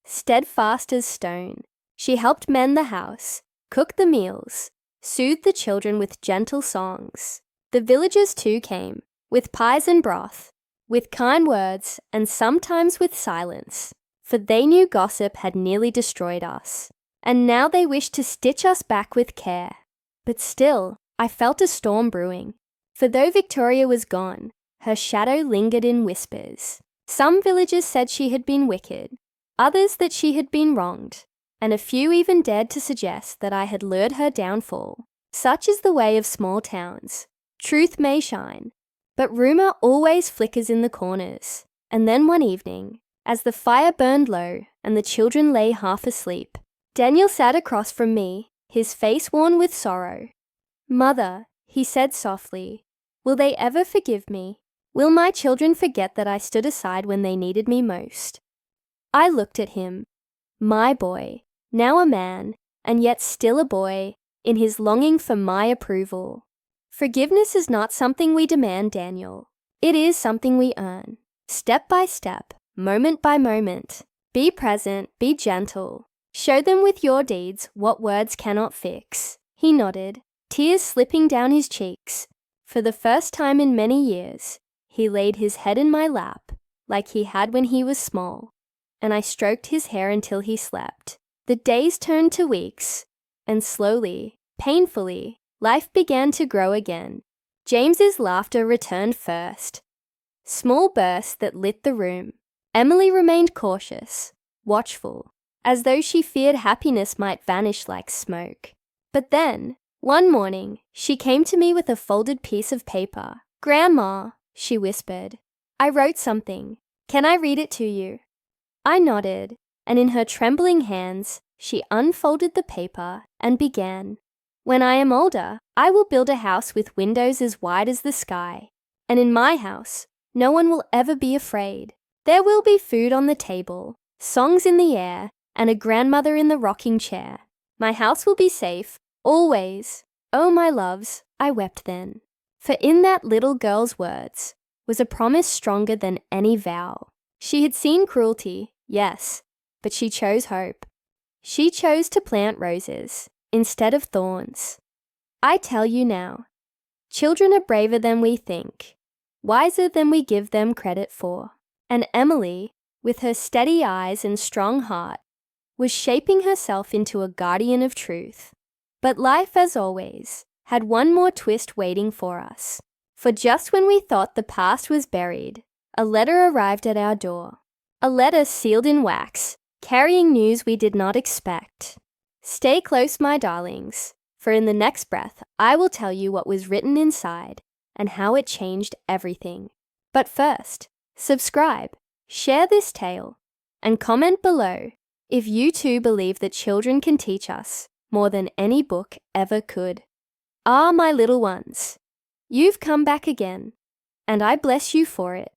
steadfast as stone. She helped mend the house, cook the meals, soothed the children with gentle songs. The villagers too came, with pies and broth, with kind words, and sometimes with silence, for they knew gossip had nearly destroyed us, and now they wished to stitch us back with care. But still, I felt a storm brewing, for though Victoria was gone, her shadow lingered in whispers. Some villagers said she had been wicked, others that she had been wronged, and a few even dared to suggest that I had lured her downfall. Such is the way of small towns. Truth may shine, but rumour always flickers in the corners. And then one evening, as the fire burned low and the children lay half asleep, Daniel sat across from me, his face worn with sorrow. "Mother," he said softly, "will they ever forgive me? Will my children forget that I stood aside when they needed me most?" I looked at him, my boy, now a man, and yet still a boy, in his longing for my approval. Forgiveness is not something we demand, Daniel. It is something we earn, step by step, moment by moment. Be present, be gentle. Show them with your deeds what words cannot fix. He nodded, tears slipping down his cheeks. For the first time in many years, he laid his head in my lap, like he had when he was small, and I stroked his hair until he slept. The days turned to weeks, and slowly, painfully, life began to grow again. James's laughter returned first. Small bursts that lit the room. Emily remained cautious, watchful, as though she feared happiness might vanish like smoke. But then, one morning, she came to me with a folded piece of paper. "Grandma," she whispered, "I wrote something. Can I read it to you?" I nodded, and in her trembling hands, she unfolded the paper and began. "When I am older, I will build a house with windows as wide as the sky. And in my house, no one will ever be afraid. There will be food on the table, songs in the air, and a grandmother in the rocking chair. My house will be safe, always. Oh, my loves," I wept then. For in that little girl's words was a promise stronger than any vow. She had seen cruelty, yes, but she chose hope. She chose to plant roses instead of thorns. I tell you now, children are braver than we think, wiser than we give them credit for. And Emily, with her steady eyes and strong heart, was shaping herself into a guardian of truth. But life, as always, had one more twist waiting for us. For just when we thought the past was buried, a letter arrived at our door. A letter sealed in wax, carrying news we did not expect. Stay close, my darlings, for in the next breath I will tell you what was written inside and how it changed everything. But first, subscribe, share this tale, and comment below if you too believe that children can teach us more than any book ever could. Ah, my little ones, you've come back again, and I bless you for it.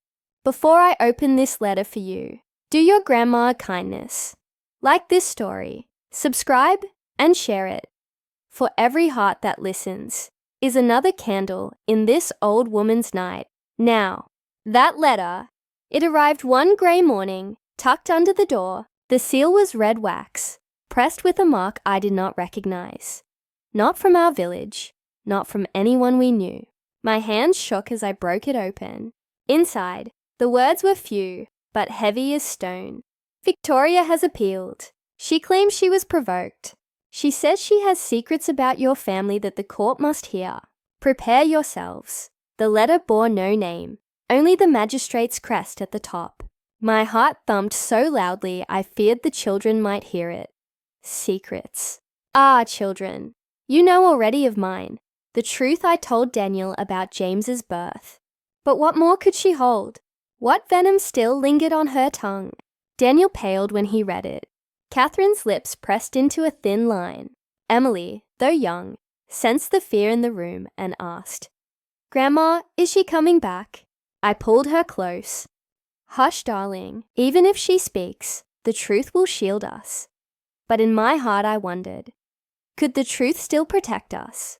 Before I open this letter for you, do your grandma a kindness. Like this story, subscribe and share it. For every heart that listens is another candle in this old woman's night. Now, that letter, it arrived one grey morning, tucked under the door. The seal was red wax, pressed with a mark I did not recognize. Not from our village, not from anyone we knew. My hands shook as I broke it open. Inside, the words were few, but heavy as stone. "Victoria has appealed. She claims she was provoked. She says she has secrets about your family that the court must hear. Prepare yourselves." The letter bore no name, only the magistrate's crest at the top. My heart thumped so loudly I feared the children might hear it. Secrets. Ah, children, you know already of mine, the truth I told Daniel about James's birth. But what more could she hold? What venom still lingered on her tongue? Daniel paled when he read it. Catherine's lips pressed into a thin line. Emily, though young, sensed the fear in the room and asked, "Grandma, is she coming back?" I pulled her close. "Hush, darling. Even if she speaks, the truth will shield us." But in my heart I wondered, Could the truth still protect us?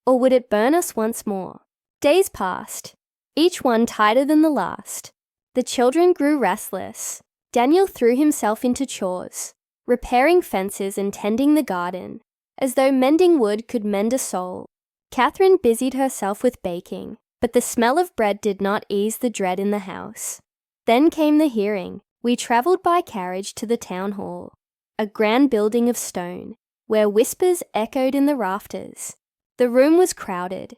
Or would it burn us once more? Days passed, each one tighter than the last. The children grew restless. Daniel threw himself into chores, repairing fences and tending the garden, as though mending wood could mend a soul. Catherine busied herself with baking, but the smell of bread did not ease the dread in the house. Then came the hearing. We travelled by carriage to the town hall, a grand building of stone, where whispers echoed in the rafters. The room was crowded.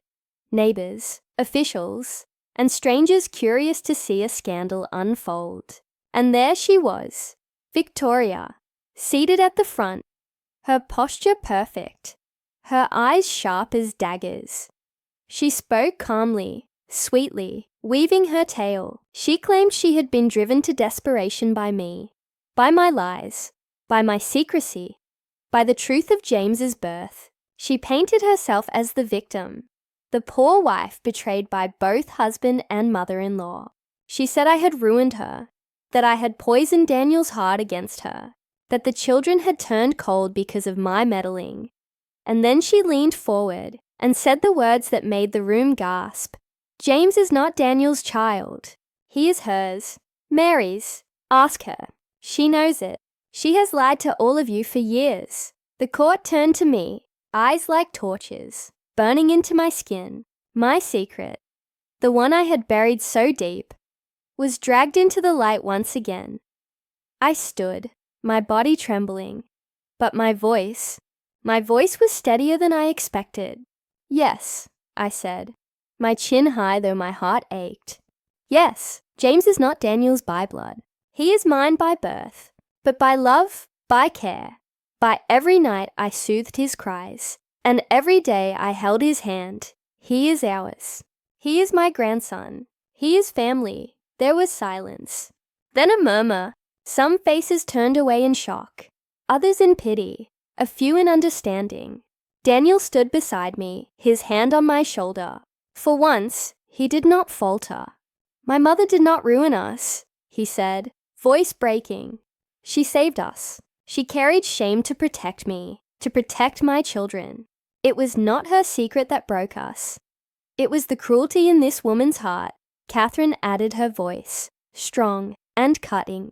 Neighbours, officials, and strangers curious to see a scandal unfold. And there she was, Victoria, seated at the front, her posture perfect, her eyes sharp as daggers. She spoke calmly, sweetly, weaving her tale. She claimed she had been driven to desperation by me, by my lies, by my secrecy, by the truth of James's birth. She painted herself as the victim, the poor wife betrayed by both husband and mother-in-law. She said I had ruined her, that I had poisoned Daniel's heart against her, that the children had turned cold because of my meddling. And then she leaned forward and said the words that made the room gasp. James is not Daniel's child. He is hers, Mary's. Ask her. She knows it. She has lied to all of you for years. The court turned to me, eyes like torches, burning into my skin. My secret, the one I had buried so deep, was dragged into the light once again. I stood, my body trembling, but my voice was steadier than I expected. Yes, I said, my chin high though my heart ached. Yes, James is not Daniel's by blood. He is mine by birth, but by love, by care. By every night I soothed his cries, and every day I held his hand. He is ours. He is my grandson. He is family. There was silence. Then a murmur. Some faces turned away in shock, others in pity, a few in understanding. Daniel stood beside me, his hand on my shoulder. For once, he did not falter. My mother did not ruin us, he said, voice breaking. She saved us. She carried shame to protect me, to protect my children. It was not her secret that broke us. It was the cruelty in this woman's heart. Catherine added her voice, strong and cutting.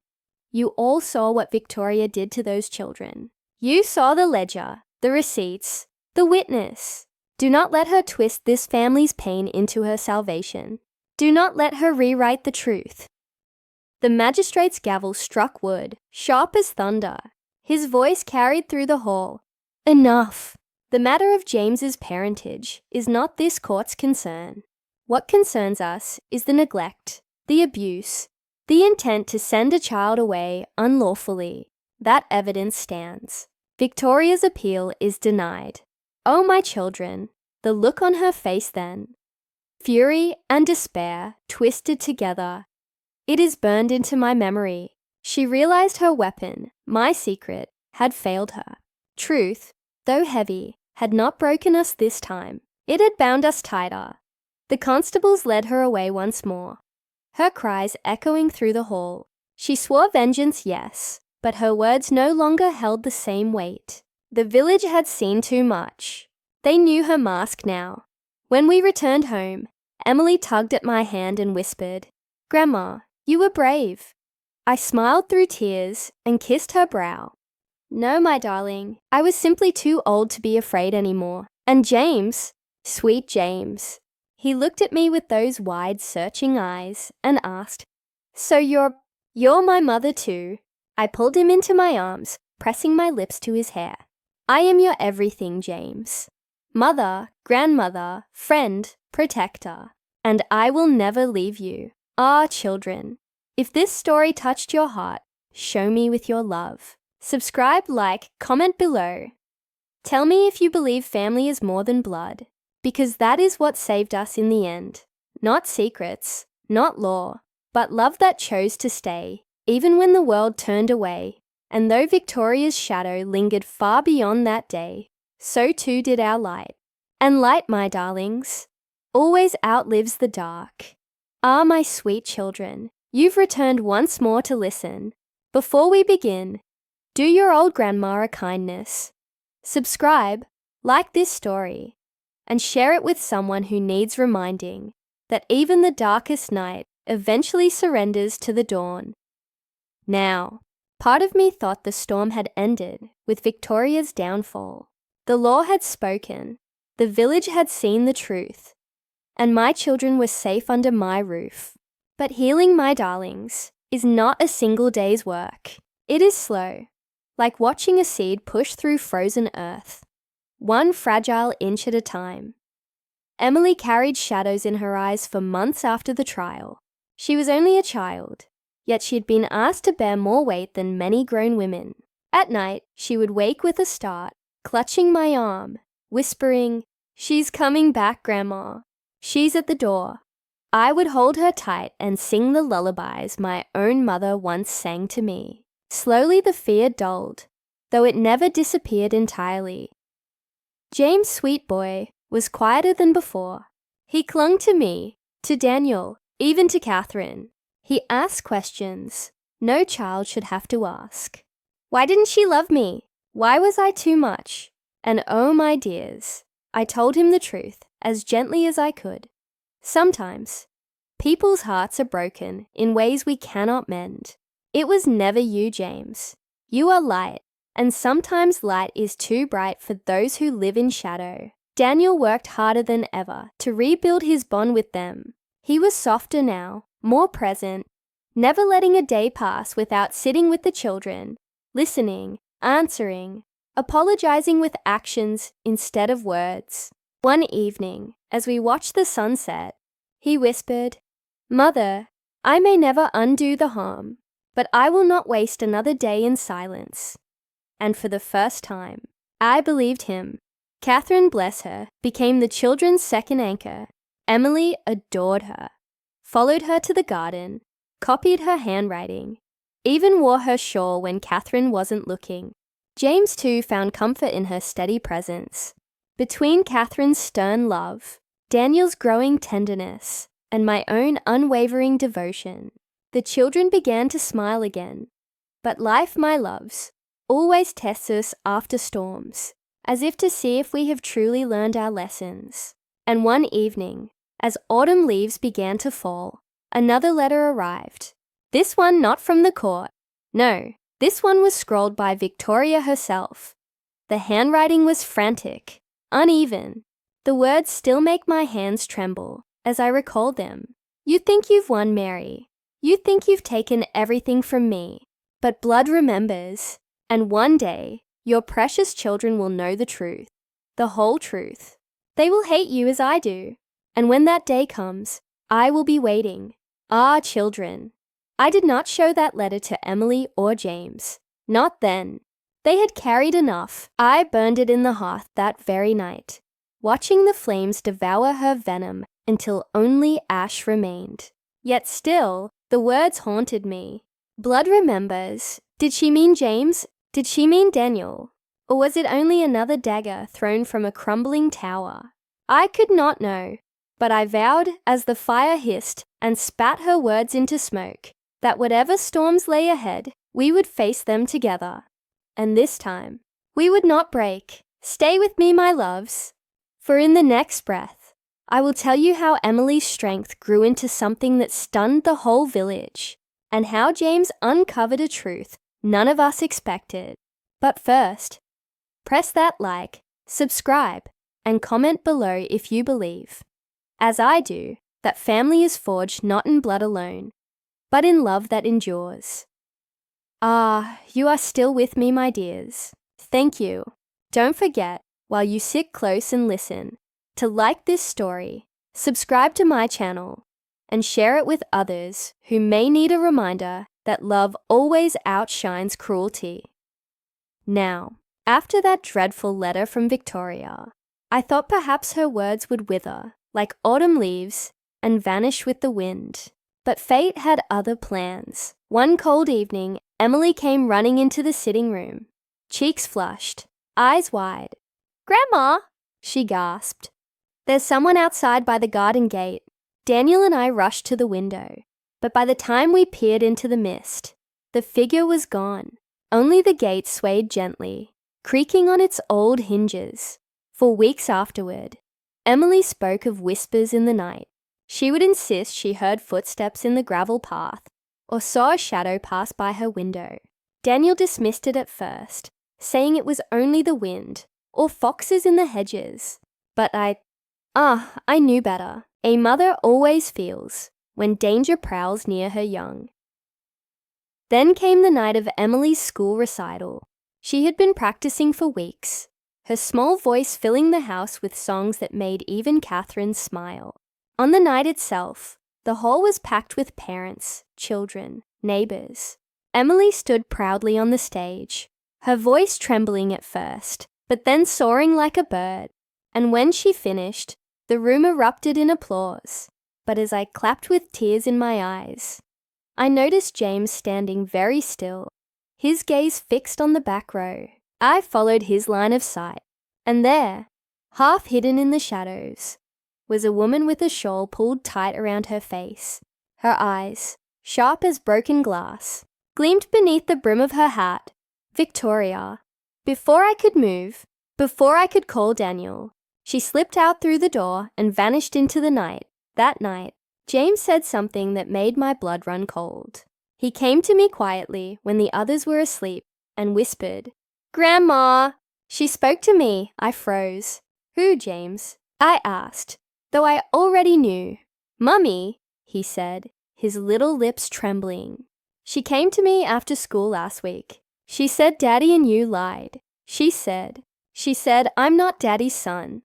You all saw what Victoria did to those children. You saw the ledger, the receipts, the witness. Do not let her twist this family's pain into her salvation. Do not let her rewrite the truth. The magistrate's gavel struck wood, sharp as thunder. His voice carried through the hall. Enough! The matter of James's parentage is not this court's concern. What concerns us is the neglect, the abuse, the intent to send a child away unlawfully. That evidence stands. Victoria's appeal is denied. Oh, my children, the look on her face then. Fury and despair twisted together. It is burned into my memory. She realized her weapon, my secret, had failed her. Truth, though heavy, had not broken us this time. It had bound us tighter. The constables led her away once more, her cries echoing through the hall. She swore vengeance, yes, but her words no longer held the same weight. The village had seen too much. They knew her mask now. When we returned home, Emily tugged at my hand and whispered, Grandma, you were brave. I smiled through tears and kissed her brow. No, my darling, I was simply too old to be afraid anymore. And James, sweet James, he looked at me with those wide, searching eyes and asked, So you're my mother too? I pulled him into my arms, pressing my lips to his hair. I am your everything, James. Mother, grandmother, friend, protector. And I will never leave you. Ah, children, if this story touched your heart, show me with your love. Subscribe, like, comment below. Tell me if you believe family is more than blood, because that is what saved us in the end. Not secrets, not law, but love that chose to stay, even when the world turned away. And though Victoria's shadow lingered far beyond that day, so too did our light. And light, my darlings, always outlives the dark. Ah, my sweet children, you've returned once more to listen. Before we begin, do your old grandma a kindness. Subscribe, like this story, and share it with someone who needs reminding that even the darkest night eventually surrenders to the dawn. Now, part of me thought the storm had ended with Victoria's downfall. The law had spoken, the village had seen the truth, and my children were safe under my roof. But healing my darlings is not a single day's work. It is slow, like watching a seed push through frozen earth, one fragile inch at a time. Emily carried shadows in her eyes for months after the trial. She was only a child, yet she had been asked to bear more weight than many grown women. At night, she would wake with a start, clutching my arm, whispering, "She's coming back, Grandma. She's at the door." I would hold her tight and sing the lullabies my own mother once sang to me. Slowly the fear dulled, though it never disappeared entirely. James, sweet boy, was quieter than before. He clung to me, to Daniel, even to Catherine. He asked questions no child should have to ask. Why didn't she love me? Why was I too much? And oh, my dears, I told him the truth as gently as I could. Sometimes, people's hearts are broken in ways we cannot mend. It was never you, James. You are light, and sometimes light is too bright for those who live in shadow. Daniel worked harder than ever to rebuild his bond with them. He was softer now, more present, never letting a day pass without sitting with the children, listening, answering, apologizing with actions instead of words. One evening, as we watched the sunset, he whispered, "Mother, I may never undo the harm, but I will not waste another day in silence." And for the first time, I believed him. Catherine, bless her, became the children's second anchor. Emily adored her, followed her to the garden, copied her handwriting, even wore her shawl when Catherine wasn't looking. James too found comfort in her steady presence. Between Catherine's stern love, Daniel's growing tenderness, and my own unwavering devotion, the children began to smile again. But life, my loves, always tests us after storms, as if to see if we have truly learned our lessons. And one evening, as autumn leaves began to fall, another letter arrived. This one not from the court. No, this one was scrawled by Victoria herself. The handwriting was frantic, uneven. The words still make my hands tremble as I recall them. You think you've won, Mary. You think you've taken everything from me. But blood remembers, and one day, your precious children will know the truth, the whole truth. They will hate you as I do, and when that day comes, I will be waiting. Ah, children. I did not show that letter to Emily or James. Not then. They had carried enough. I burned it in the hearth that very night, watching the flames devour her venom until only ash remained. Yet still, the words haunted me. Blood remembers. Did she mean James? Did she mean Daniel? Or was it only another dagger thrown from a crumbling tower? I could not know, but I vowed as the fire hissed and spat her words into smoke, that whatever storms lay ahead, we would face them together. And this time, we would not break. Stay with me, my loves. For in the next breath, I will tell you how Emily's strength grew into something that stunned the whole village, and how James uncovered a truth none of us expected. But first, press that like, subscribe, and comment below if you believe, as I do, that family is forged not in blood alone, but in love that endures. Ah, you are still with me, my dears. Thank you. Don't forget, while you sit close and listen, to like this story, subscribe to my channel, and share it with others who may need a reminder that love always outshines cruelty. Now, after that dreadful letter from Victoria, I thought perhaps her words would wither like autumn leaves and vanish with the wind. But fate had other plans. One cold evening, Emily came running into the sitting room, cheeks flushed, eyes wide. "Grandma," she gasped. "There's someone outside by the garden gate." Daniel and I rushed to the window, but by the time we peered into the mist, the figure was gone. Only the gate swayed gently, creaking on its old hinges. For weeks afterward, Emily spoke of whispers in the night. She would insist she heard footsteps in the gravel path or saw a shadow pass by her window. Daniel dismissed it at first, saying it was only the wind or foxes in the hedges. But I knew better. A mother always feels when danger prowls near her young. Then came the night of Emily's school recital. She had been practicing for weeks, her small voice filling the house with songs that made even Catherine smile. On the night itself, the hall was packed with parents, children, neighbors. Emily stood proudly on the stage, her voice trembling at first, but then soaring like a bird. And when she finished, the room erupted in applause. But as I clapped with tears in my eyes, I noticed James standing very still, his gaze fixed on the back row. I followed his line of sight, and there, half hidden in the shadows, was a woman with a shawl pulled tight around her face. Her eyes, sharp as broken glass, gleamed beneath the brim of her hat. Victoria. Before I could move, before I could call Daniel, she slipped out through the door and vanished into the night. That night, James said something that made my blood run cold. He came to me quietly when the others were asleep and whispered, "Grandma!" She spoke to me. I froze. "Who, James?" I asked, though I already knew. "Mummy," he said, his little lips trembling. "She came to me after school last week. She said Daddy and you lied. She said, I'm not Daddy's son."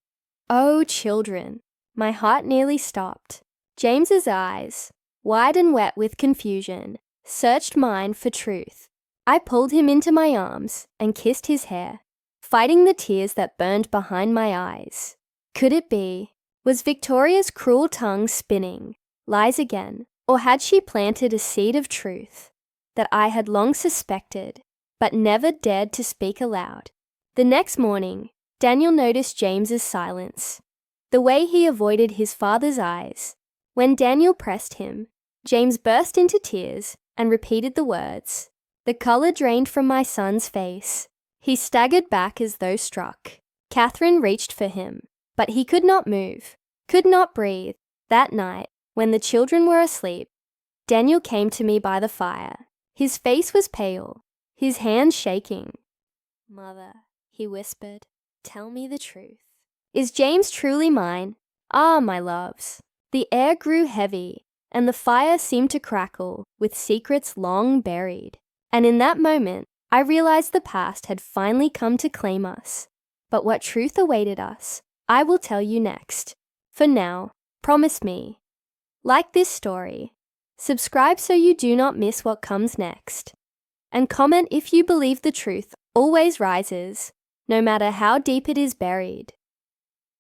Oh, children. My heart nearly stopped. James's eyes, wide and wet with confusion, searched mine for truth. I pulled him into my arms and kissed his hair, fighting the tears that burned behind my eyes. Could it be? Was Victoria's cruel tongue spinning lies again, or had she planted a seed of truth that I had long suspected, but never dared to speak aloud? The next morning, Daniel noticed James's silence, the way he avoided his father's eyes. When Daniel pressed him, James burst into tears and repeated the words. The color drained from my son's face. He staggered back as though struck. Catherine reached for him, but he could not move, could not breathe. That night, when the children were asleep, Daniel came to me by the fire. His face was pale, his hands shaking. "Mother," he whispered, "tell me the truth. Is James truly mine? Ah, my loves." The air grew heavy, and the fire seemed to crackle with secrets long buried. And in that moment, I realized the past had finally come to claim us. But what truth awaited us, I will tell you next. For now, promise me. Like this story, subscribe so you do not miss what comes next. And comment if you believe the truth always rises, no matter how deep it is buried.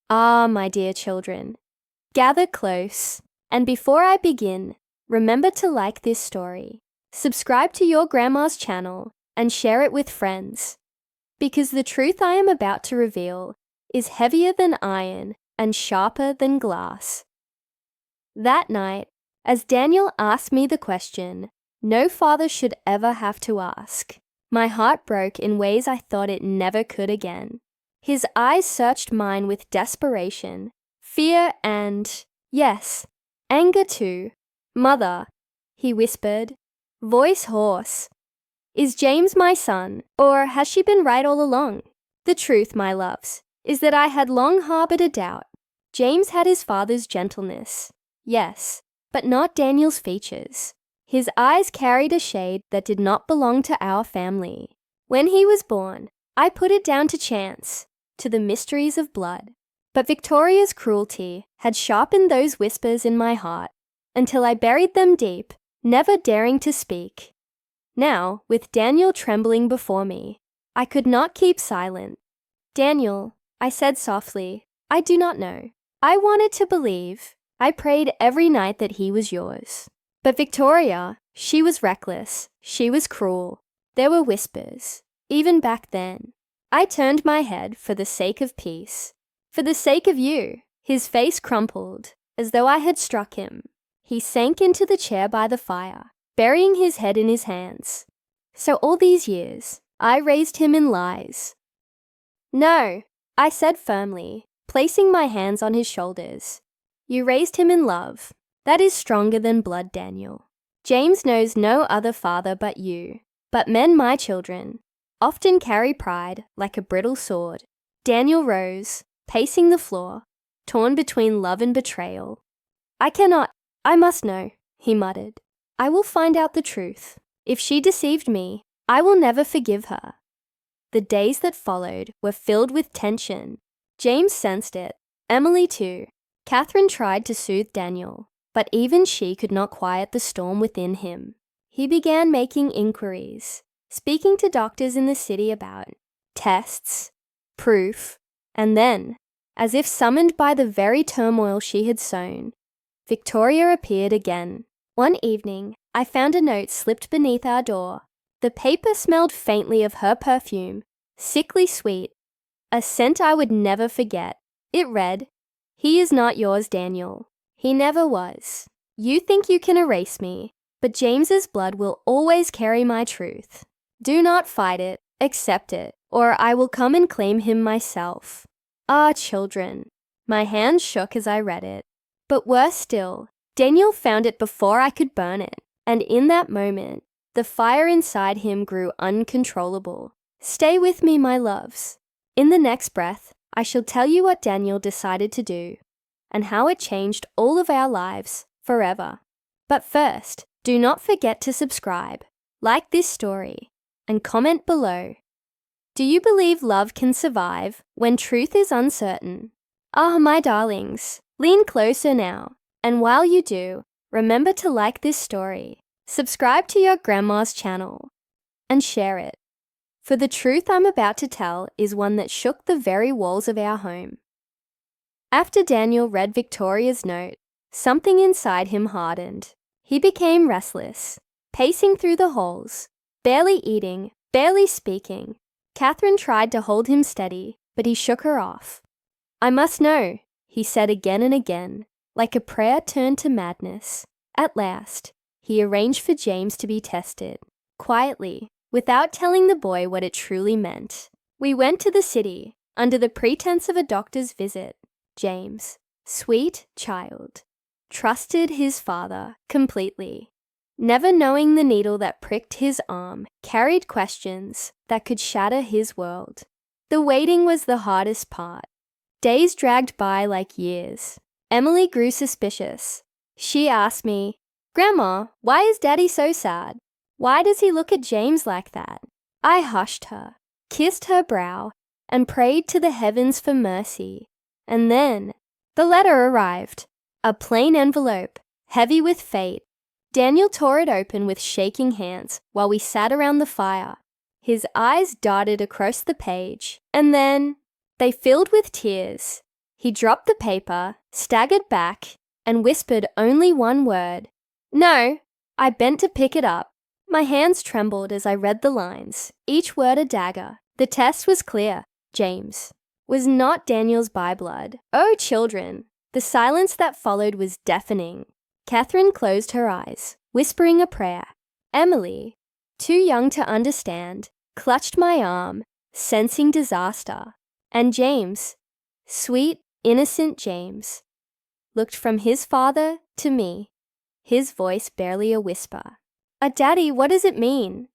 Ah, my dear children, gather close, and before I begin, remember to like this story, subscribe to your grandma's channel, and share it with friends. Because the truth I am about to reveal is heavier than iron and sharper than glass. That night, as Daniel asked me the question no father should ever have to ask, my heart broke in ways I thought it never could again. His eyes searched mine with desperation, fear and, yes, anger too. "Mother," he whispered, voice hoarse, "is James my son, or has she been right all along?" The truth, my loves, is that I had long harbored a doubt. James had his father's gentleness, yes, but not Daniel's features. His eyes carried a shade that did not belong to our family. When he was born, I put it down to chance, to the mysteries of blood. But Victoria's cruelty had sharpened those whispers in my heart until I buried them deep, never daring to speak. Now, with Daniel trembling before me, I could not keep silent. "Daniel," I said softly, "I do not know. I wanted to believe. I prayed every night that he was yours. But Victoria, she was reckless. She was cruel. There were whispers, even back then." I turned my head for the sake of peace. "For the sake of you." His face crumpled, as though I had struck him. He sank into the chair by the fire, burying his head in his hands. So all these years, I raised him in lies. "No," I said firmly, placing my hands on his shoulders. You raised him in love. That is stronger than blood, Daniel. James knows no other father but you. But men, my children, often carry pride like a brittle sword. Daniel rose, pacing the floor, torn between love and betrayal. I must know, he muttered. I will find out the truth. If she deceived me, I will never forgive her. The days that followed were filled with tension. James sensed it, Emily too. Catherine tried to soothe Daniel, but even she could not quiet the storm within him. He began making inquiries, speaking to doctors in the city about tests, proof, and then, as if summoned by the very turmoil she had sown, Victoria appeared again. One evening, I found a note slipped beneath our door. The paper smelled faintly of her perfume, sickly sweet, a scent I would never forget. It read, "He is not yours, Daniel. He never was. You think you can erase me, but James's blood will always carry my truth. Do not fight it, accept it, or I will come and claim him myself." Ah, children. My hands shook as I read it. But worse still, Daniel found it before I could burn it, and in that moment, the fire inside him grew uncontrollable. Stay with me, my loves. In the next breath, I shall tell you what Daniel decided to do, and how it changed all of our lives forever. But first, do not forget to subscribe, like this story, and comment below. Do you believe love can survive when truth is uncertain? Ah, my darlings, lean closer now, and while you do, remember to like this story, subscribe to your grandma's channel, and share it. For the truth I'm about to tell is one that shook the very walls of our home. After Daniel read Victoria's note, something inside him hardened. He became restless, pacing through the halls, barely eating, barely speaking. Catherine tried to hold him steady, but he shook her off. "I must know," he said again and again, like a prayer turned to madness. At last, he arranged for James to be tested, quietly, without telling the boy what it truly meant. We went to the city, under the pretense of a doctor's visit. James, sweet child, trusted his father completely. Never knowing the needle that pricked his arm, carried questions that could shatter his world. The waiting was the hardest part. Days dragged by like years. Emily grew suspicious. She asked me, "Grandma, why is Daddy so sad? Why does he look at James like that?" I hushed her, kissed her brow, and prayed to the heavens for mercy. And then, the letter arrived. A plain envelope, heavy with fate. Daniel tore it open with shaking hands while we sat around the fire. His eyes darted across the page, and then they filled with tears. He dropped the paper, staggered back, and whispered only one word. "No." I bent to pick it up. My hands trembled as I read the lines, each word a dagger. The test was clear. James was not Daniel's by-blood. Oh, children! The silence that followed was deafening. Catherine closed her eyes, whispering a prayer. Emily, too young to understand, clutched my arm, sensing disaster. And James, sweet, innocent James, looked from his father to me, his voice barely a whisper. Daddy, what does it mean?"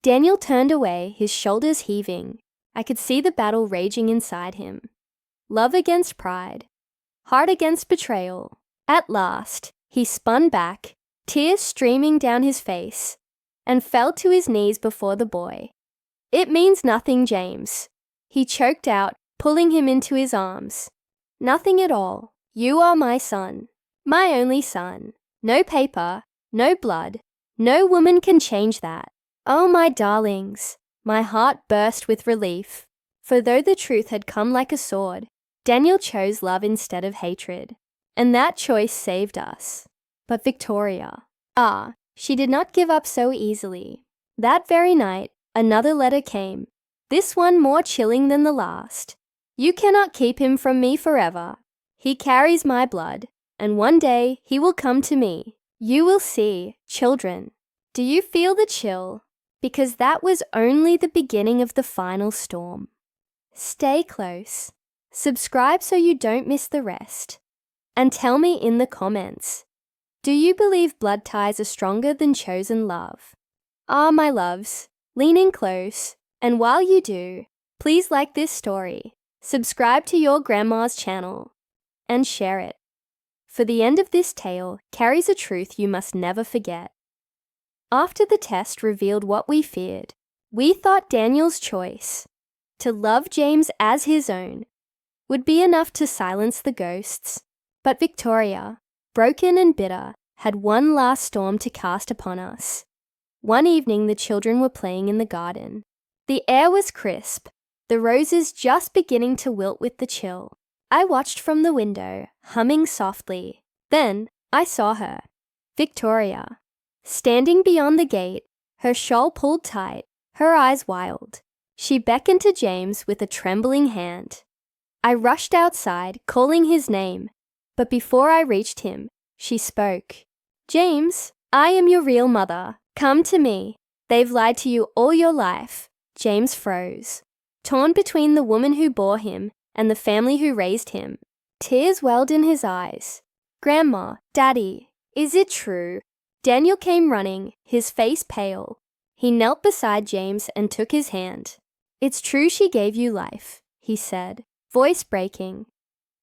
Daniel turned away, his shoulders heaving. I could see the battle raging inside him. Love against pride, heart against betrayal. At last, he spun back, tears streaming down his face, and fell to his knees before the boy. "It means nothing, James," he choked out, pulling him into his arms. "Nothing at all. You are my son, my only son. No paper, no blood, no woman can change that." Oh, my darlings, my heart burst with relief, for though the truth had come like a sword, Daniel chose love instead of hatred, and that choice saved us. But Victoria, she did not give up so easily. That very night, another letter came, this one more chilling than the last. "You cannot keep him from me forever. He carries my blood, and one day he will come to me. You will see, children." Do you feel the chill? Because that was only the beginning of the final storm. Stay close. Subscribe so you don't miss the rest. And tell me in the comments, do you believe blood ties are stronger than chosen love? My loves, lean in close, and while you do, please like this story, subscribe to your grandma's channel, and share it. For the end of this tale carries a truth you must never forget. After the test revealed what we feared, we thought Daniel's choice, to love James as his own, would be enough to silence the ghosts. But Victoria, broken and bitter, had one last storm to cast upon us. One evening the children were playing in the garden. The air was crisp, the roses just beginning to wilt with the chill. I watched from the window, humming softly. Then I saw her, Victoria, standing beyond the gate, her shawl pulled tight, her eyes wild. She beckoned to James with a trembling hand. I rushed outside, calling his name, but before I reached him, she spoke. "James, I am your real mother. Come to me. They've lied to you all your life." James froze, torn between the woman who bore him and the family who raised him. Tears welled in his eyes. "Grandma, Daddy, is it true?" Daniel came running, his face pale. He knelt beside James and took his hand. "It's true she gave you life," he said, voice breaking.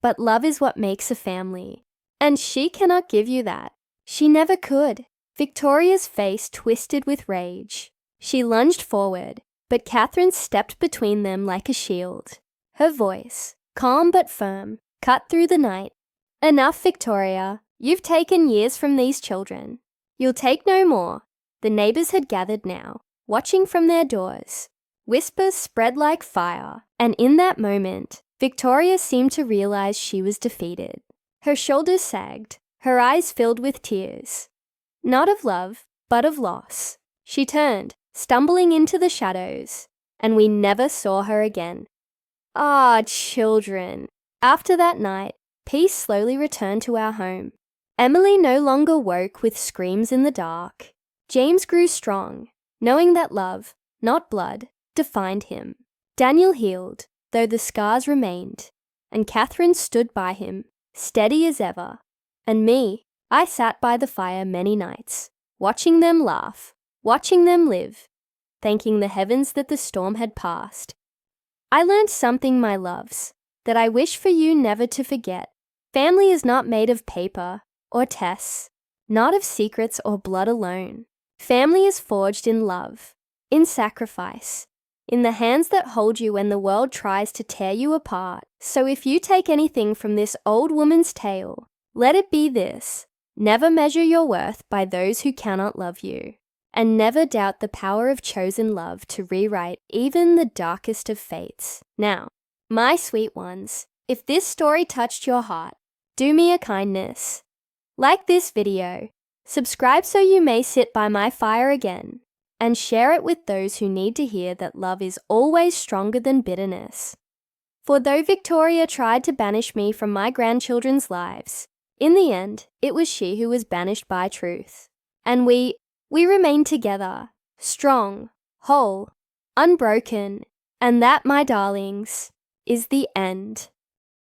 "But love is what makes a family. And she cannot give you that. She never could." Victoria's face twisted with rage. She lunged forward, but Catherine stepped between them like a shield. Her voice, calm but firm, cut through the night. "Enough, Victoria. You've taken years from these children. You'll take no more." The neighbors had gathered now, watching from their doors. Whispers spread like fire, and in that moment, Victoria seemed to realize she was defeated. Her shoulders sagged, her eyes filled with tears. Not of love, but of loss. She turned, stumbling into the shadows, and we never saw her again. Children. After that night, peace slowly returned to our home. Emily no longer woke with screams in the dark. James grew strong, knowing that love, not blood, defined him. Daniel healed, though the scars remained, and Catherine stood by him, steady as ever. And me, I sat by the fire many nights, watching them laugh, watching them live, thanking the heavens that the storm had passed. I learned something, my loves, that I wish for you never to forget. Family is not made of paper or tests, not of secrets or blood alone. Family is forged in love, in sacrifice, in the hands that hold you when the world tries to tear you apart. So if you take anything from this old woman's tale, let it be this: never measure your worth by those who cannot love you. And never doubt the power of chosen love to rewrite even the darkest of fates. Now, my sweet ones, if this story touched your heart, do me a kindness. Like this video, subscribe so you may sit by my fire again, and share it with those who need to hear that love is always stronger than bitterness. For though Victoria tried to banish me from my grandchildren's lives, in the end, it was she who was banished by truth. And we remain together, strong, whole, unbroken, and that, my darlings, is the end.